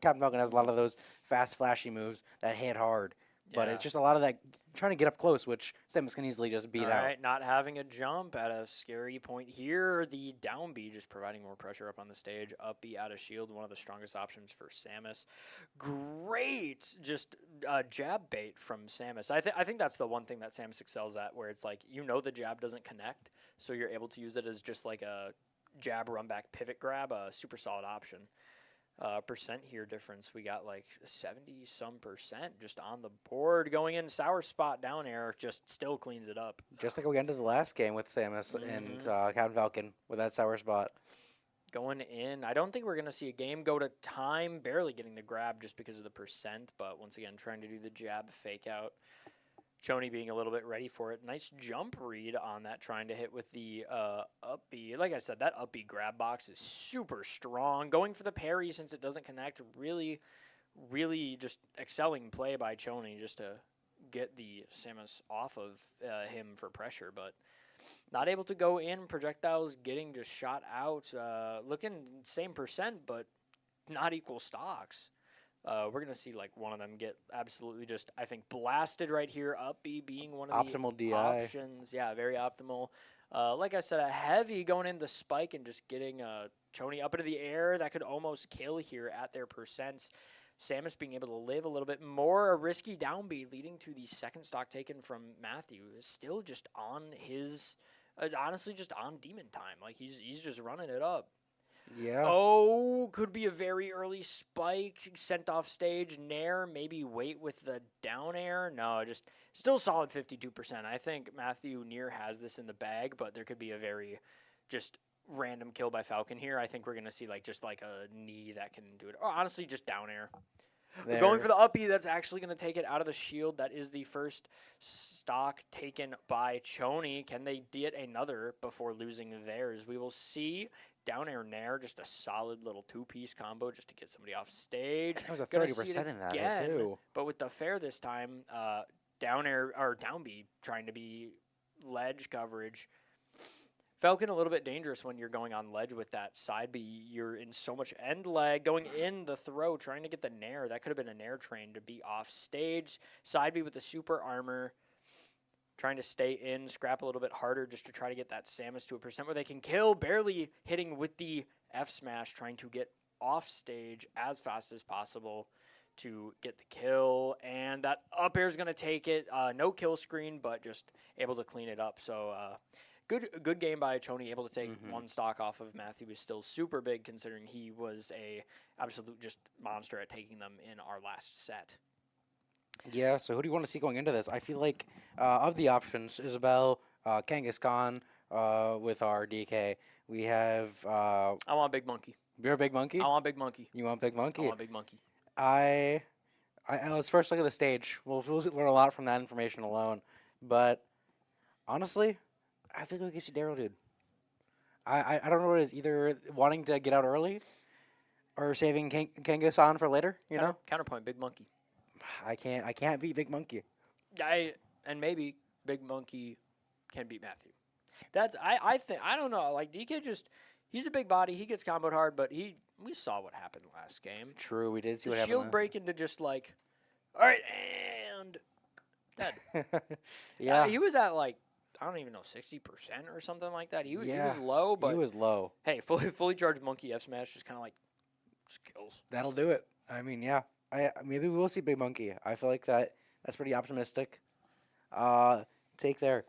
Captain Falcon has a lot of those fast, flashy moves that hit hard. But it's just a lot of that trying to get up close, which Samus can easily just beat out. All right, not having a jump at a scary point here. The down B just providing more pressure up on the stage. Up B out of shield, one of the strongest options for Samus. Great, just jab bait from Samus. I think that's the one thing that Samus excels at, where it's like the jab doesn't connect, so you're able to use it as just like a jab run back pivot grab, a super solid option. Percent here difference, we got like 70-some% just on the board going in. Sour spot down air just still cleans it up. Just like we ended the last game with Samus and Captain Falcon with that sour spot. Going in, I don't think we're going to see a game go to time, barely getting the grab just because of the percent, but once again, trying to do the jab fake out. Choney being a little bit ready for it. Nice jump read on that, trying to hit with the up B. Like I said, that up B grab box is super strong. Going for the parry since it doesn't connect. Really, really just excelling play by Choney just to get the Samus off of him for pressure, but not able to go in. Projectiles getting just shot out. Looking same percent, but not equal stocks. We're going to see like one of them get absolutely just, I think, blasted right here. Up B being one of Optimal the DI. options. Yeah, very optimal. Like I said, a heavy going in the spike and just getting Choney up into the air. That could almost kill here at their percents. Samus being able to live a little bit more. A risky down B leading to the second stock taken from Matthew. Is still just on his, honestly, just on demon time. Like he's just running it up. Yeah. Oh, could be a very early spike, sent off stage, nair, maybe wait with the down air. No, just still solid 52%. I think Matthew Near has this in the bag, but there could be a very just random kill by Falcon here. I think we're going to see just like a knee that can do it. Or honestly, just down air. We're going for the up B. That's actually going to take it out of the shield. That is the first stock taken by Choney. Can they get another before losing theirs? We will see. Down air nair, just a solid little two-piece combo just to get somebody off stage. That was a 30% in that too. But with the fair this time, down air or down B trying to be ledge coverage. Falcon a little bit dangerous when you're going on ledge with that side B. You're in so much end lag. Going in the throw, trying to get the nair. That could have been a nair train to be off stage. Side B with the super armor. Trying to stay in, scrap a little bit harder just to try to get that Samus to a percent where they can kill. Barely hitting with the F smash, trying to get off stage as fast as possible to get the kill. And that up air is going to take it. No kill screen, but just able to clean it up. So good game by Choney, able to take one stock off of Matthew. Is still super big considering he was a absolute just monster at taking them in our last set. Yeah, so who do you want to see going into this? I feel like of the options, Isabel, Kangaskhan with our DK. We have... I want Big Monkey. You're a Big Monkey? I want Big Monkey. You want Big Monkey? I want Big Monkey. I Let's first look at the stage. We'll learn a lot from that information alone. But honestly, I think we can see Daryl, dude. I don't know what it is. Either wanting to get out early or saving Kangasan for later. You know, Counterpoint, Big Monkey. I can't beat Big Monkey. And maybe Big Monkey can beat Matthew. I think I don't know. Like DK he's a big body. He gets comboed hard, but we saw what happened last game. True, we did see The what happened. shield break into just like, all right, and dead. Yeah, he was at like I don't even know 60% or something like that. He was low, but he was low. Hey, fully charged Monkey F smash just kind of like just kills. That'll do it. I mean, yeah. Maybe we will see Big Monkey. I feel like that's pretty optimistic. Take there.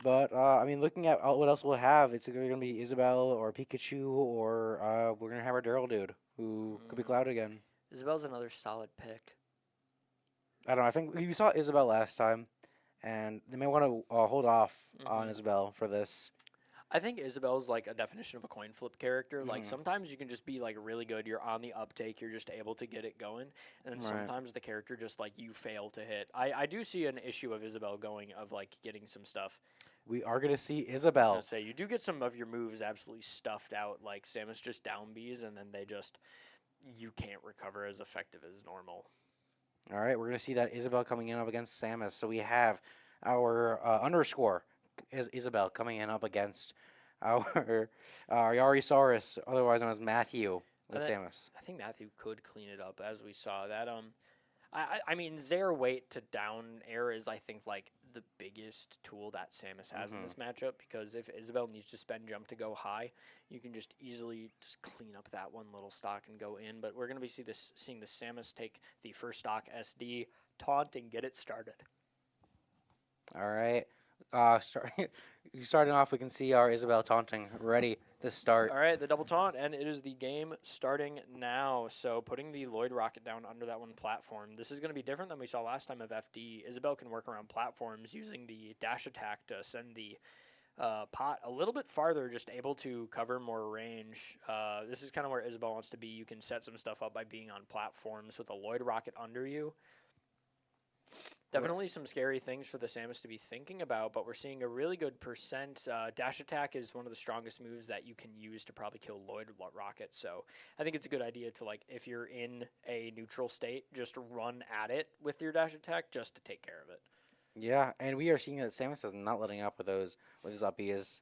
But I mean, looking at what else we'll have, it's either gonna be Isabel or Pikachu, or we're gonna have our Daryl dude who could be Cloud again. Isabel's another solid pick. I don't know. I think we saw Isabel last time, and they may want to hold off on Isabel for this. I think Isabel's like a definition of a coin flip character. Like sometimes you can just be like really good. You're on the uptake. You're just able to get it going. And then sometimes the character just like you fail to hit. I do see an issue of Isabel going of like getting some stuff. We are going to see Isabel. I was gonna say you do get some of your moves absolutely stuffed out. Like Samus just down Bs and then you can't recover as effective as normal. All right, we're going to see that Isabel coming in up against Samus. So we have our underscore is Isabel coming in up against our Yarisaurus, otherwise known as Matthew, with Samus. I think Matthew could clean it up, as we saw. That I mean, Zaire weight to down air is, I think, like the biggest tool that Samus has in this matchup, because if Isabel needs to spend jump to go high, you can just easily just clean up that one little stock and go in. But we're going to be seeing the Samus take the first stock SD, taunt, and get it started. All right. Starting off, we can see our Isabel taunting ready to start. All right, the double taunt, and it is the game starting now. So putting the LiQWYD rocket down under that one platform. This is going to be different than we saw last time of FD. Isabel can work around platforms using the dash attack to send the pot a little bit farther, just able to cover more range. This is kind of where Isabel wants to be. You can set some stuff up by being on platforms with a LiQWYD rocket under you. Definitely some scary things for the Samus to be thinking about, but we're seeing a really good percent. Dash attack is one of the strongest moves that you can use to probably kill LiQWYD rockets. So I think it's a good idea to, like, if you're in a neutral state, just run at it with your dash attack just to take care of it. Yeah, and we are seeing that Samus is not letting up with his up Bs.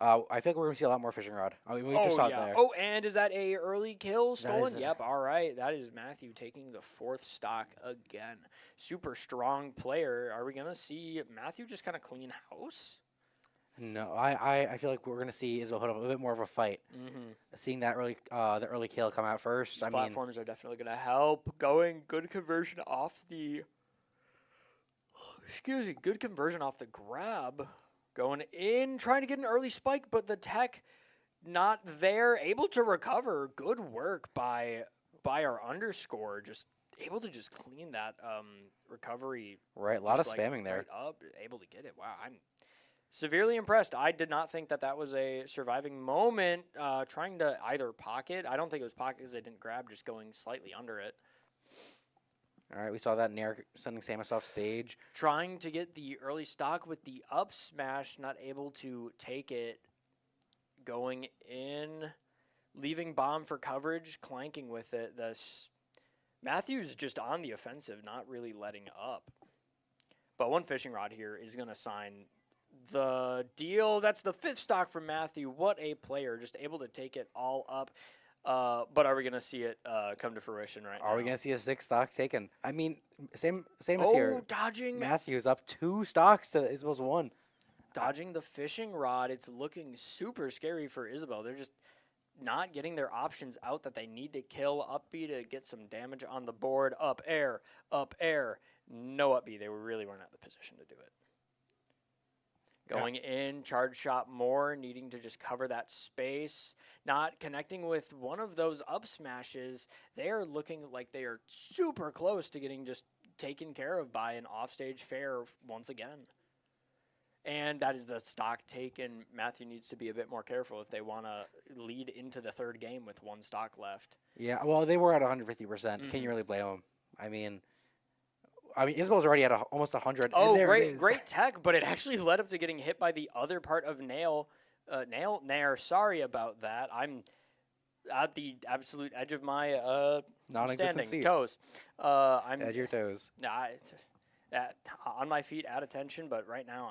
I feel like we're going to see a lot more fishing rod. I mean, we just saw it there. Oh, and is that a early kill stolen? Yep, all right. That is Matthew taking the fourth stock again. Super strong player. Are we going to see Matthew just kind of clean house? No, I feel like we're going to see Isabel put up a bit more of a fight. Seeing that the early kill come out first. These platforms are definitely going to help. Going good conversion off the... good conversion off the grab. Going in, trying to get an early spike, but the tech not there, able to recover. Good work by our underscore, just able to just clean that recovery. Right, a lot of spamming there. Right up, able to get it. Wow, I'm severely impressed. I did not think that was a surviving moment, trying to either pocket. I don't think it was pocket because they didn't grab, just going slightly under it. All right, we saw that Nair sending Samus off stage. Trying to get the early stock with the up smash, not able to take it. Going in, leaving bomb for coverage, clanking with it. Matthew's just on the offensive, not really letting up. But one fishing rod here is going to sign the deal. That's the fifth stock from Matthew. What a player, just able to take it all up. But are we going to see it come to fruition now? Are we going to see a sixth stock taken? I mean, same as here. Oh, dodging. Matthew's up 2 stocks to Isabel's 1. Dodging the fishing rod. It's looking super scary for Isabel. They're just not getting their options out that they need to kill. Up B to get some damage on the board. Up air. No up B. They really weren't at the position to do it. Going in, charge shot more, needing to just cover that space. Not connecting with one of those up smashes. They are looking like they are super close to getting just taken care of by an offstage fair once again. And that is the stock taken. Matthew needs to be a bit more careful if they want to lead into the third game with 1 stock left. Yeah, well, they were at 150%. Can you really blame them? Isabel's already at almost 100. Oh, and there it great, is. great tech, but it actually led up to getting hit by the other part of Nair. Sorry about that. I'm at the absolute edge of my Non-existent standing seat. toes. I'm Edge your toes. on my feet at attention, but right now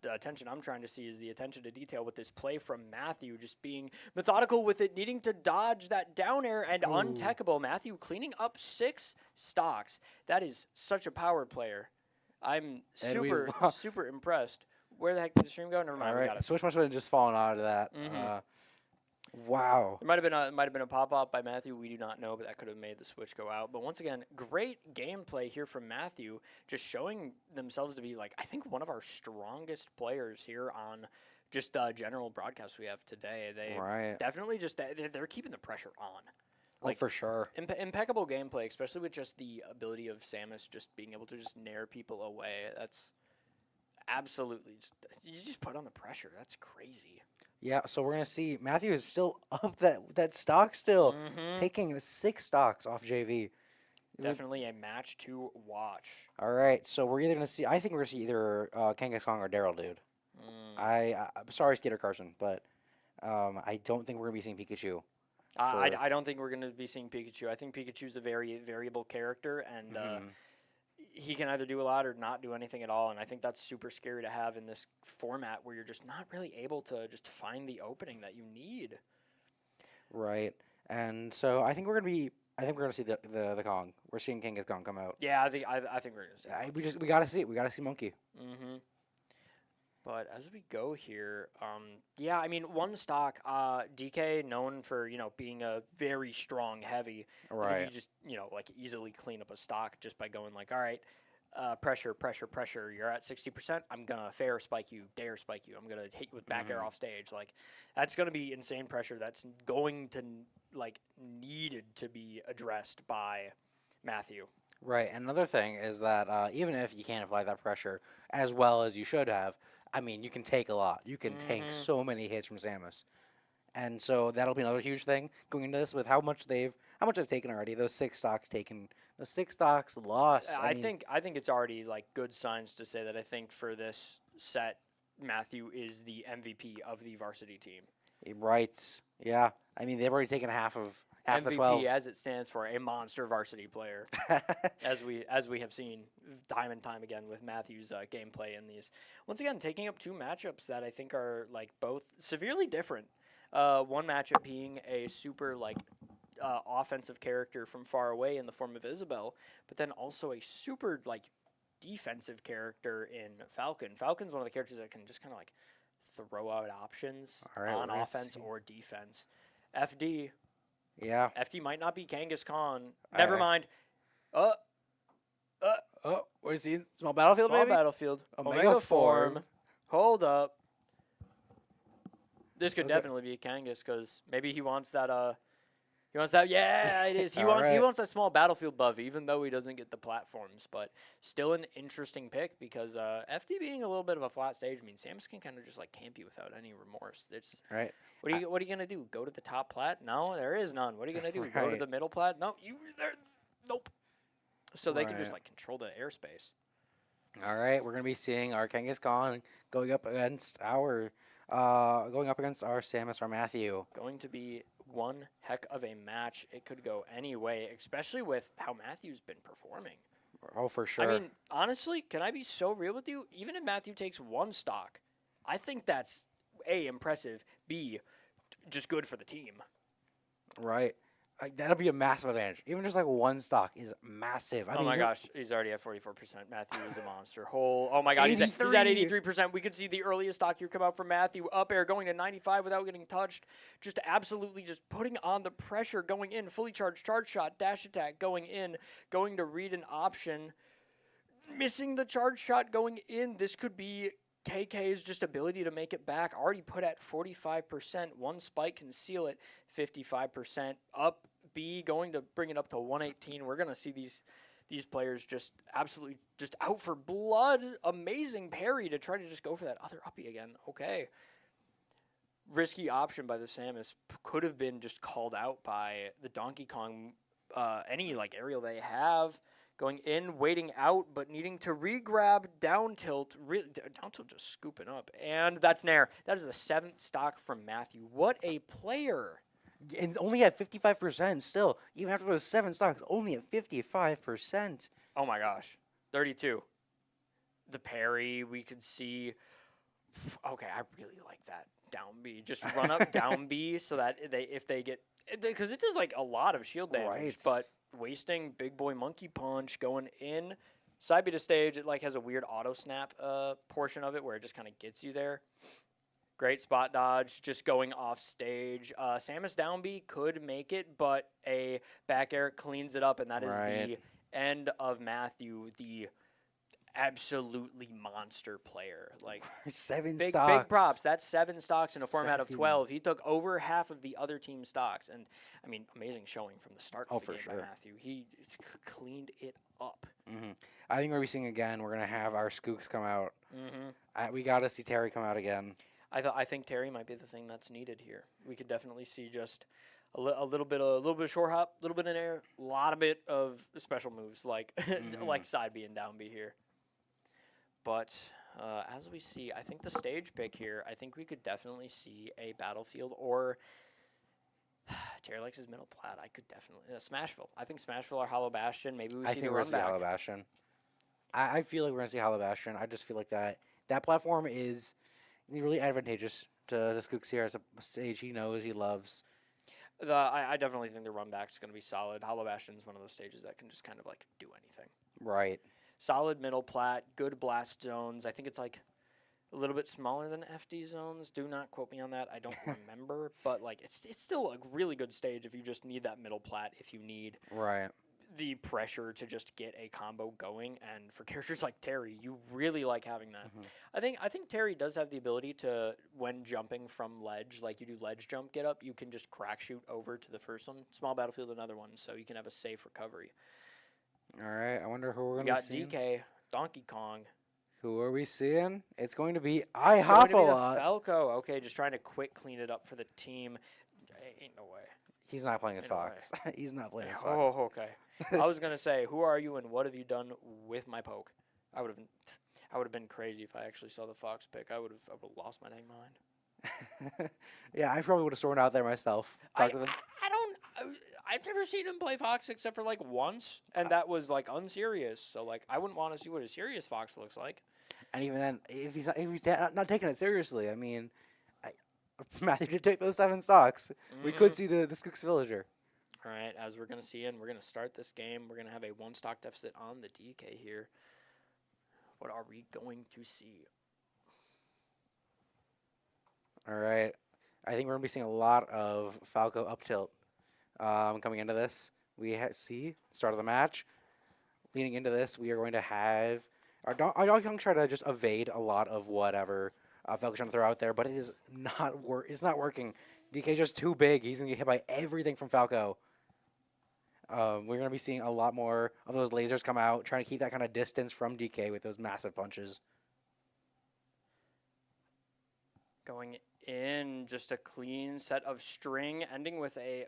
the attention I'm trying to see is the attention to detail with this play from Matthew, just being methodical with it, needing to dodge that down air and untechable. Matthew cleaning up 6 stocks. That is such a power player. I'm super impressed. Where the heck did the stream go? Never mind. All We right, got it. Switch must have just fallen out of that. Wow. It might have been a pop up by Matthew. We do not know, but that could have made the switch go out. But once again, great gameplay here from Matthew, just showing themselves to be I think one of our strongest players here on just the general broadcast we have today. They definitely they're keeping the pressure on. For sure. Impeccable gameplay, especially with just the ability of Samus just being able to just nair people away. That's absolutely you just put on the pressure. That's crazy. Yeah, so we're going to see Matthew is still up that stock still, taking 6 stocks off JV. Definitely a match to watch. All right, so we're either going to see, I think we're going to see either Kangas Kong or Daryl Dude. I'm sorry, Skater Carson, but I don't think we're going to be seeing Pikachu. I don't think we're going to be seeing Pikachu. I think Pikachu's a very variable character, and he can either do a lot or not do anything at all, and I think that's super scary to have in this format where you're just not really able to just find the opening that you need. Right, and so I think we're going to see the Kong. We're seeing Kangas Kong come out. Yeah, I think we're going to see. We got to see it. We got to see Monkey. But as we go here, one stock, DK known for, being a very strong heavy. Right. You just, easily clean up a stock just by going all right, pressure. You're at 60%. I'm going to fair spike you, dare spike you. I'm going to hit you with back air off stage. That's going to be insane pressure. That's going to, needed to be addressed by Matthew. Right. And another thing is that even if you can't apply that pressure as well as you should have, you can take a lot. You can take so many hits from Samus. And so that'll be another huge thing going into this with how much they've taken already. Those 6 stocks taken. Those 6 stocks lost. I think it's already good signs to say that I think for this set, Matthew is the MVP of the varsity team. Right. Yeah. They've already taken half MVP the 12. as it stands for a monster varsity player, as we have seen time and time again with Matthew's gameplay in these. Once again, taking up 2 matchups that I think are both severely different. One matchup being a super offensive character from far away in the form of Isabel, but then also a super defensive character in Falcon. Falcon's one of the characters that can just kind of throw out options on offense or defense. FD. Yeah. FD might not be Kangas Khan. Never mind. Oh, what is he? Small battlefield, Small maybe? battlefield. Omega form. Hold up. This could definitely be Kangas because maybe he wants that. He wants that. Yeah, it is. He wants that small battlefield buff, even though he doesn't get the platforms. But still an interesting pick because FD being a little bit of a flat stage means Samus can kind of just camp you without any remorse. It's right. What are you gonna do? Go to the top plat? No, there is none. What are you gonna do? Right. Go to the middle plat? No, nope. So they can just Right. control the airspace. All right, we're gonna be seeing our Kangas Khan going up against our Samus, our Matthew. Going to be one heck of a match. It could go any way, especially with how Matthew's been performing. Oh, for sure. Honestly, can I be so real with you? Even if Matthew takes 1 stock, I think that's A, impressive, B, just good for the team. Right. That'll be a massive advantage. Even just 1 stock is massive. Oh my gosh, he's already at 44%. Matthew is a monster. Oh my god, he's at 83%. We could see the earliest stock here come out from Matthew. Up air going to 95 without getting touched. Just absolutely just putting on the pressure going in. Fully charged charge shot, dash attack going in. Going to read an option. Missing the charge shot going in. This could be KK's just ability to make it back. Already put at 45%. 1 spike can seal it. 55% up. B going to bring it up to 118. We're going to see these players just absolutely just out for blood. Amazing parry to try to just go for that other uppie again. Okay. Risky option by the Samus. Could have been just called out by the Donkey Kong. Any aerial they have. Going in, waiting out, but needing to re-grab down tilt. Down tilt just scooping up. And that's Nair. That is the 7th stock from Matthew. What a player. And only at 55% still. Even after those 7 stocks, only at 55%. Oh my gosh. 32. The parry, we could see. Okay, I really like that down B. Just run up down B so that if they get, because it does like a lot of shield damage, Right. but wasting big boy monkey punch going in side B to stage, it like has a weird auto snap portion of it where it just kind of gets you there. Great spot dodge, just going off stage. Samus down B could make it, but a back air cleans it up, and that is the end of Matthew, the absolutely monster player. Like 7 big stocks. big props. That's 7 stocks in a format of 7. 12. He took over half of the other team's stocks, and I mean, amazing showing from the start of the game by Matthew. He cleaned it up. I think we're seeing again. We're gonna have our Skooks come out. We gotta see Terry come out again. I think Terry might be the thing that's needed here. We could definitely see just a little bit of short hop, a little bit in air, a lot of bit of special moves like like side B and down B here. But as we see, I think the stage pick here, I think we could definitely see a Battlefield or Terry likes his middle plat. I could definitely Smashville. I think Smashville or Hollow Bastion. Maybe we see the run back. Hollow Bastion. I feel like we're gonna see Hollow Bastion. I just feel like that platform is really advantageous to Skooks here as a stage he knows, he loves. I definitely think the run back is going to be solid. Hollow Bastion is one of those stages that can just kind of like do anything. Right. Solid middle plat, good blast zones. I think it's like a little bit smaller than FD zones. Do not quote me on that. I don't remember, but like it's still a really good stage if you just need that middle plat. If you need the pressure to just get a combo going, and for characters like Terry, you really like having that. I think Terry does have the ability to, when jumping from ledge, like you do ledge jump get up, you can just crack shoot over to the first one, small battlefield, another one, so you can have a safe recovery. All right, I wonder who we're going to see. We got DK, Donkey Kong. Who are we seeing? It's going to be It's IHOP going to a be lot. the Falco. Okay, just trying to quick clean it up for the team. Ain't no way. He's not playing as Fox. He's not playing as Fox. Oh, okay. I was going to say, who are you and what have you done with my poke? I would have been crazy if I actually saw the Fox pick. I would have lost my dang mind. Yeah, I probably would have sworn out there myself. I've never seen him play Fox except for like once, and that was like unserious. So like, I wouldn't want to see what a serious Fox looks like. And even then, if he's not taking it seriously, I mean, Matthew did take those 7 stocks. We could see the Skooks Villager. All right, as we're gonna see, and we're gonna start this game. We're gonna have a 1 stock deficit on the DK here. What are we going to see? All right, I think we're gonna be seeing a lot of Falco up tilt. Coming into this, we see start of the match. Leading into this, we are going to have our Donkey Kong try to just evade a lot of whatever Falco's trying to throw out there, but it's not working. DK's just too big. He's gonna get hit by everything from Falco. We're gonna be seeing a lot more of those lasers come out, trying to keep that kind of distance from DK with those massive punches. Going in, just a clean set of string, ending with a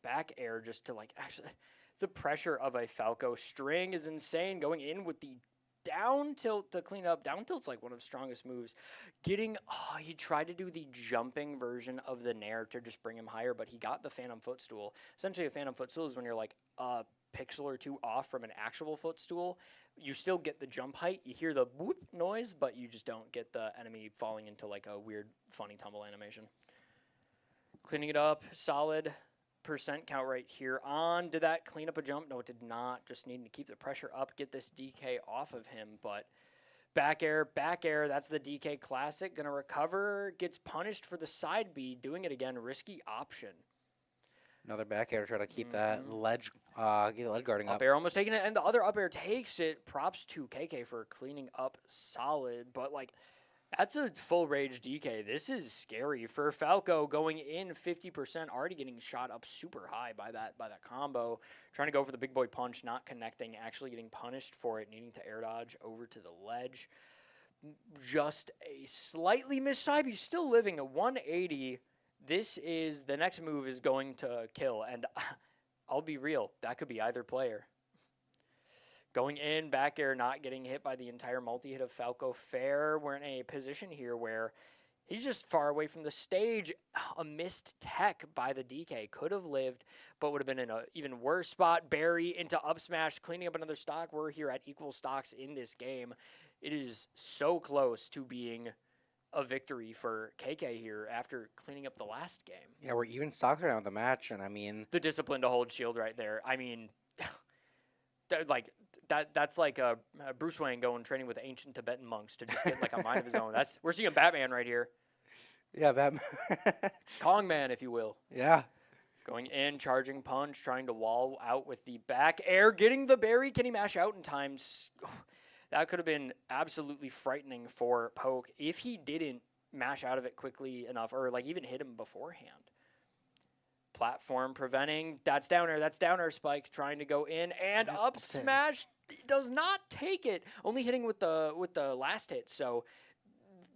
back air just to like, actually, the pressure of a Falco string is insane. Going in with the down tilt to clean up. Down tilt's like one of the strongest moves. He tried to do the jumping version of the Nair to just bring him higher, but he got the Phantom Footstool. Essentially, a Phantom Footstool is when you're like a pixel or two off from an actual footstool. You still get the jump height. You hear the whoop noise, but you just don't get the enemy falling into like a weird, funny tumble animation. Cleaning it up, solid percent count right here on. Did that clean up a jump? No, it did not. Just needing to keep the pressure up, get this DK off of him. But back air, that's the DK classic. Gonna recover, gets punished for the side B. Doing it again, risky option. Another back air to try to keep that ledge, get the ledge guarding up. Up air almost taking it, and the other up air takes it. Props to KK for cleaning up solid, but like, that's a full rage DK. This is scary for Falco going in 50%, already getting shot up super high by that combo. Trying to go for the big boy punch, not connecting, actually getting punished for it, needing to air dodge over to the ledge. Just a slightly missed side, but still living a 180. The next move is going to kill, and I'll be real, that could be either player. Going in, back air, not getting hit by the entire multi-hit of Falco Fair. We're in a position here where he's just far away from the stage. A missed tech by the DK. Could have lived, but would have been in an even worse spot. Barry into up smash, cleaning up another stock. We're here at equal stocks in this game. It is so close to being a victory for KK here after cleaning up the last game. Yeah, we're even stocks around the match, and I mean... The discipline to hold shield right there. I mean, that's like Bruce Wayne going training with ancient Tibetan monks to just get like a mind of his own. We're seeing Batman right here. Yeah, Batman. Kong Man, if you will. Yeah. Going in, charging punch, trying to wall out with the back air, getting the berry. Can he mash out in time? That could have been absolutely frightening for Poke if he didn't mash out of it quickly enough or like even hit him beforehand. Platform preventing. That's down air. Spike trying to go in and up smash. Does not take it. Only hitting with the last hit. So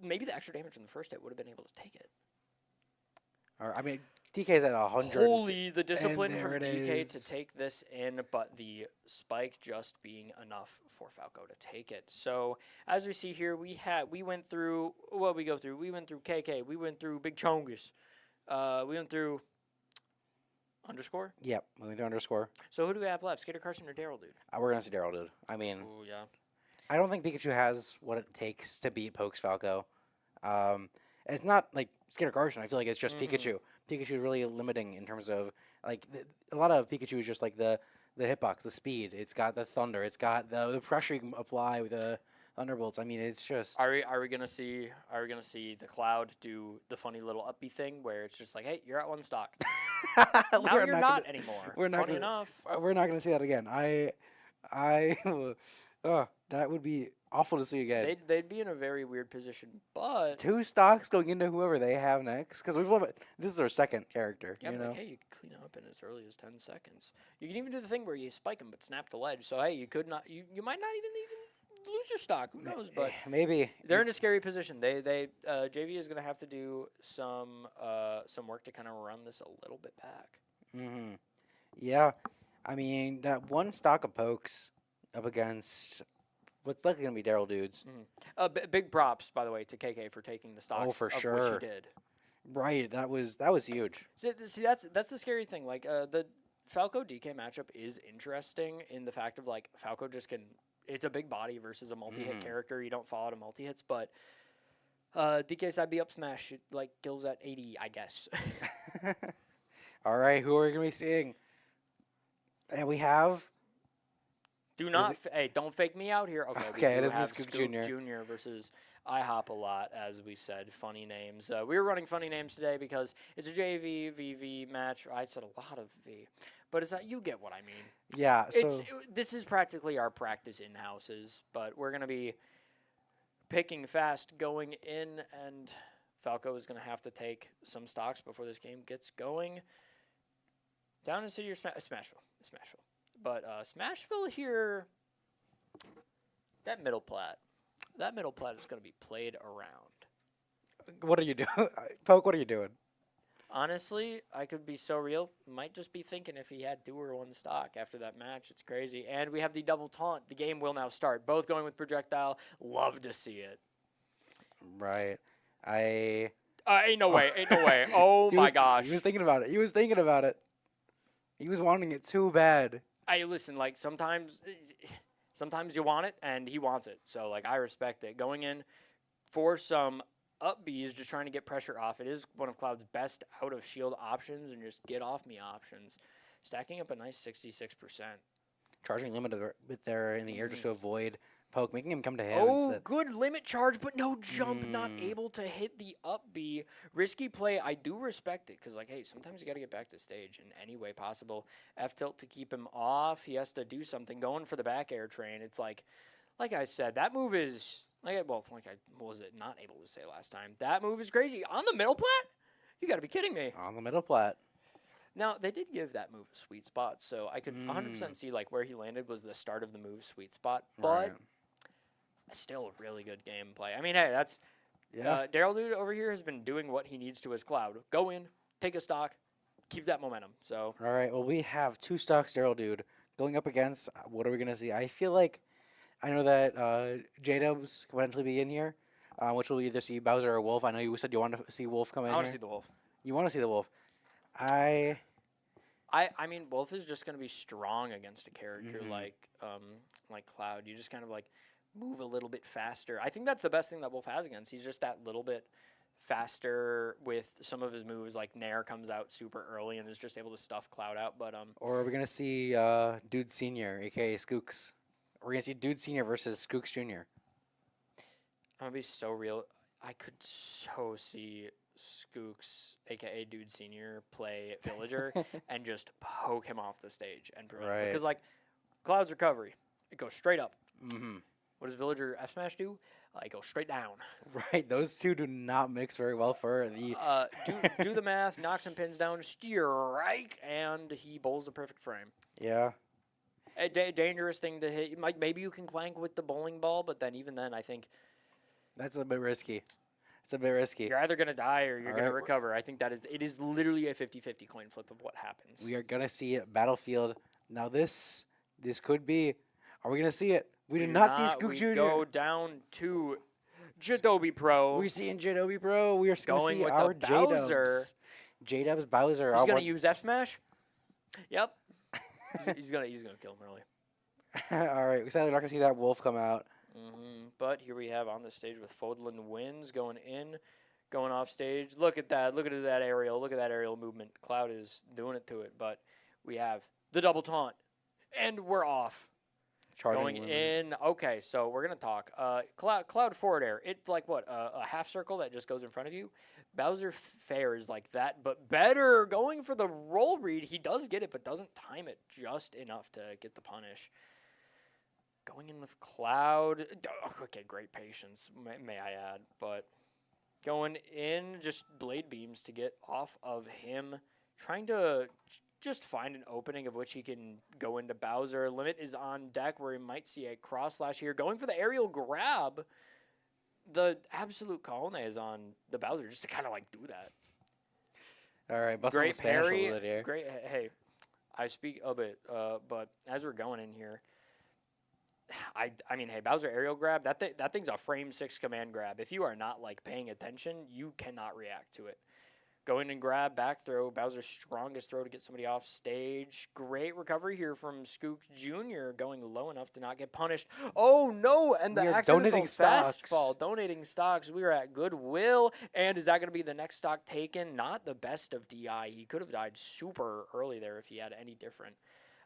maybe the extra damage from the first hit would have been able to take it. I mean, DK's at 100. Holy, the discipline from DK to take this in, but the spike just being enough for Falco to take it. So as we see here, we went through what we go through. We went through KK. We went through Big Chongus. We went through underscore. Yep, we went through underscore. So who do we have left? Skater Carson or Daryl Dude? We're gonna see Daryl Dude. I mean, ooh, yeah. I don't think Pikachu has what it takes to beat Poke's Falco. It's not like Skater Carson. I feel like it's just Pikachu. Pikachu is really limiting in terms of like a lot of Pikachu is just like the hitbox, the speed. It's got the thunder. It's got the pressure you can apply with the thunderbolts. I mean, it's just. Are we gonna see the Cloud do the funny little uppy thing where it's just like, hey, you're at one stock. Now you're not anymore. We're not funny enough. We're not gonna see that again. That would be awful to see again. They'd be in a very weird position, but 2 stocks going into whoever they have next, because this is our second character. Yeah, you but know? like, hey, you can clean up in as early as 10 seconds. You can even do the thing where you spike them but snap the ledge. So hey, you might not even lose your stock. Who knows? But maybe they're in a scary position. JV is gonna have to do some work to kind of run this a little bit back. Yeah, I mean that one stock of Pokes up against what's likely gonna be Daryl Dudes. Big props, by the way, to KK for taking the stocks. Oh, for of sure. Which he did. Right, that was huge. See, that's the scary thing. Like the Falco DK matchup is interesting in the fact of like Falco just can. It's a big body versus a multi-hit character. You don't fall out of multi-hits, but DK side B up smash it, like kills at 80, I guess. All right, who are we gonna be seeing? And we have. Hey, don't fake me out here. Okay, okay, it is Scoop Jr. Jr. versus IHOP a lot, as we said. Funny names. We were running funny names today because it's a JV VV match. I said a lot of V, but it's not. You get what I mean. Yeah. So this is practically our practice in houses, but we're gonna be picking fast going in, and Falco is gonna have to take some stocks before this game gets going. Down in City or Smashville. But Smashville here, that middle plat is going to be played around. What are you doing? Poke, what are you doing? Honestly, I could be so real. Might just be thinking if he had 2 or 1 stock after that match. It's crazy. And we have the double taunt. The game will now start. Both going with projectile. Love to see it. Right. Ain't no way. Oh, my gosh. He was thinking about it. He was wanting it too bad. Hey, listen, like, sometimes you want it, and he wants it. So, like, I respect it. Going in for some up Bs, just trying to get pressure off. It is one of Cloud's best out-of-shield options and just get-off-me options. Stacking up a nice 66%. Charging limit there in the air just to avoid Poke, making him come to him. Oh, instead. good limit charge, but no jump. Not able to hit the up B. Risky play. I do respect it because, like, hey, sometimes you got to get back to stage in any way possible. F-tilt to keep him off. He has to do something. Going for the back air train. It's like I said, that move is, like I was not able to say last time. That move is crazy. On the middle plat? You got to be kidding me. On the middle plat. Now, they did give that move a sweet spot, so I could 100% see, like, where he landed was the start of the move sweet spot. But right. Still a really good gameplay. I mean, hey, that's Daryl Dude over here has been doing what he needs to as Cloud. Go in, take a stock, keep that momentum. So all right, well, we have 2 stocks Daryl Dude Going up against, what are we gonna see? I feel like I know that J-Dubs could potentially be in here, which will either see Bowser or Wolf. I know you said you want to see Wolf come in I want to here. see the Wolf. You want to see the Wolf. I mean, Wolf is just going to be strong against a character Mhm. like Cloud. You just kind of like move a little bit faster. I think that's the best thing that Wolf has against. He's just that little bit faster with some of his moves. Like Nair comes out super early and is just able to stuff Cloud out. But Or are we gonna see Dude Senior, aka Skooks? We're gonna see Dude Senior versus Skooks Junior. I'm gonna be so real. I could so see Skooks, aka Dude Senior, play Villager and just poke him off the stage and prevent him. Right. Because like Cloud's recovery, it goes straight up. Mm-hmm. What does Villager F smash do? It goes straight down. Right. Those two do not mix very well for the. Do the math, knocks some pins down, strike, and he bowls a perfect frame. Yeah. A dangerous thing to hit. Maybe you can clank with the bowling ball, but then even then, I think That's a bit risky. It's a bit risky. you're either going to die or you're going to Alright. recover. I think it is literally a 50-50 coin flip of what happens. We are gonna see Battlefield. Now this could be. Are we gonna see it? We do not see Skook We Jr. go down to Jadobi Pro. We're seeing J-Dubs Pro. We are gonna Going see with our the Bowser. J-Dubs. J-Dubs Bowser. He's our going one- to use F smash. Yep. he's gonna kill him early. All right. Sadly, we're not gonna see that Wolf come out. But here we have on the stage with Fodlin wins going in, going off stage. Look at that. Look at that aerial. Look at that aerial movement. Cloud is doing it to it. But we have the double taunt. And we're off. Charging Going movement. in. Okay, so we're going to talk. Cloud forward air. It's like what? A half circle that just goes in front of you. Bowser fares like that, but better. Going for the roll read. He does get it, but doesn't time it just enough to get the punish. Going in with Cloud. Okay, great patience, may I add. But going in, just blade beams to get off of him. Trying to just find an opening of which he can go into Bowser. Limit is on deck where he might see a cross slash here. Going for the aerial grab. The absolute Colne is on the Bowser just to kind of like do that. All right. Bust on Great the Spanish a parry. little bit here. Great. Hey, I speak a bit, but as we're going in here, I mean, hey, Bowser aerial grab, that thing's a frame 6 command grab. If you are not, like, paying attention, you cannot react to it. Go in and grab, back throw, Bowser's strongest throw to get somebody off stage. Great recovery here from Skook Jr. going low enough to not get punished. Oh, no, and the We are accidental donating fast stocks. fall. Donating stocks. We are at Goodwill, and is that going to be the next stock taken? Not the best of DI. He could have died super early there if he had any different.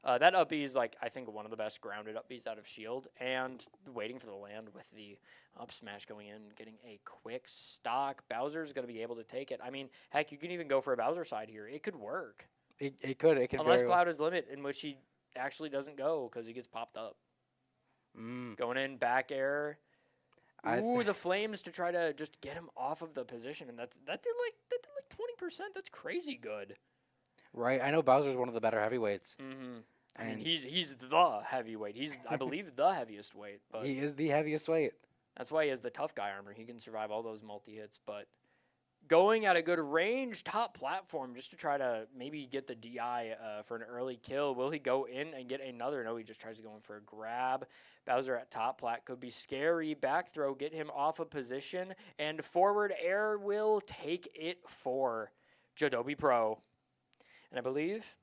That up B is, like, I think one of the best grounded up Bs out of Shield, and waiting for the land with the up smash going in, getting a quick stock. Bowser's going to be able to take it. I mean, heck, you can even go for a Bowser side here. It could work. It could. It could. Unless very Cloud is limit, in which he actually doesn't go because he gets popped up. well. Going in, back air. I Ooh, the flames to try to just get him off of the position, and that did like 20%. That's crazy good. Right. I know Bowser's one of the better heavyweights. Mm-hmm. I mean, And he's the heavyweight. He's, I believe, the heaviest weight. But he is the heaviest weight. that's why he has the tough guy armor. He can survive all those multi-hits. But going at a good range, top platform, just to try to maybe get the DI for an early kill. Will he go in and get another? No, he just tries to go in for a grab. Bowser at top plat could be scary. Back throw, get him off of position. And forward air will take it for Jadobi Pro. And I believe,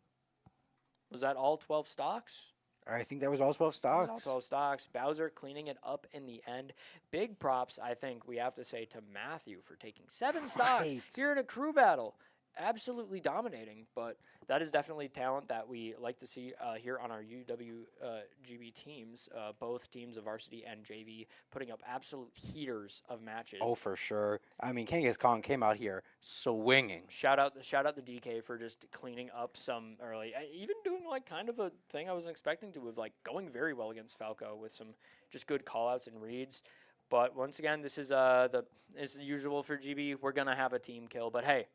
was that all 12 stocks? I think that was all 12 That was stocks. all 12 stocks. Bowser cleaning it up in the end. Big props, I think, we have to say to Matthew for taking 7 stocks Right. here in a crew battle. Absolutely dominating, but that is definitely talent that we like to see here on our UWGB teams. Both teams of Varsity and JV putting up absolute heaters of matches. Oh, for sure. I mean, Genghis Khan came out here swinging. Shout out the DK for just cleaning up some early, even doing like kind of a thing I wasn't expecting to, with like going very well against Falco with some just good callouts and reads. But once again, this is as usual for GB. We're gonna have a team kill, but hey,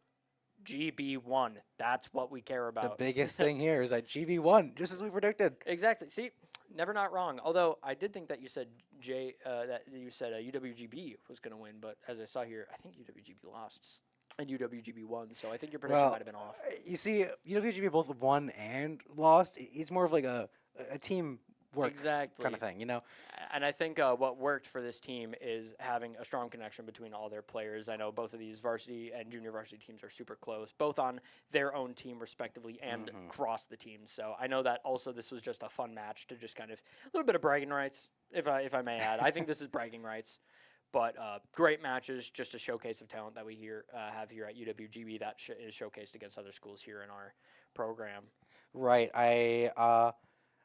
GB won. That's what we care about. The biggest thing here is that GV won, just as we predicted. Exactly. See, never not wrong. Although I did think that you said UWGB was going to win, but as I saw here, I think UWGB lost and UWGB won. So I think your prediction Well, might have been off. You see, UWGB both won and lost. It's more of like a a team work Exactly. kind of thing, you know? And I think what worked for this team is having a strong connection between all their players. I know both of these varsity and junior varsity teams are super close, both on their own team respectively and across the teams. So I know that also this was just a fun match to just kind of a little bit of bragging rights, if I may add. I think this is bragging rights. But great matches, just a showcase of talent that we have here at UWGB that is showcased against other schools here in our program. Right.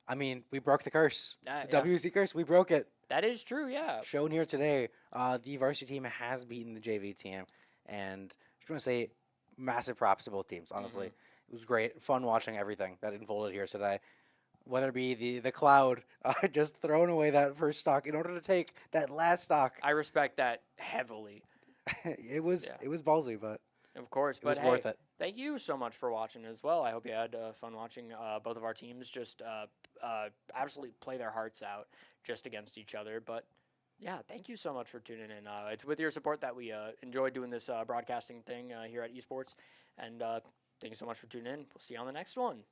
I mean, we broke the curse. The Yeah. WC curse, we broke it. That is true, yeah. Shown here today, the varsity team has beaten the JV team, and I just want to say massive props to both teams, honestly. It was great. Fun watching everything that unfolded here today. Whether it be the Cloud just throwing away that first stock in order to take that last stock. I respect that heavily. It was ballsy, but Of course, it was but hey, worth it. thank you so much for watching as well. I hope you had fun watching both of our teams just absolutely play their hearts out just against each other. But yeah, thank you so much for tuning in. It's with your support that we enjoy doing this broadcasting thing here at Esports. And thank you so much for tuning in. We'll see you on the next one.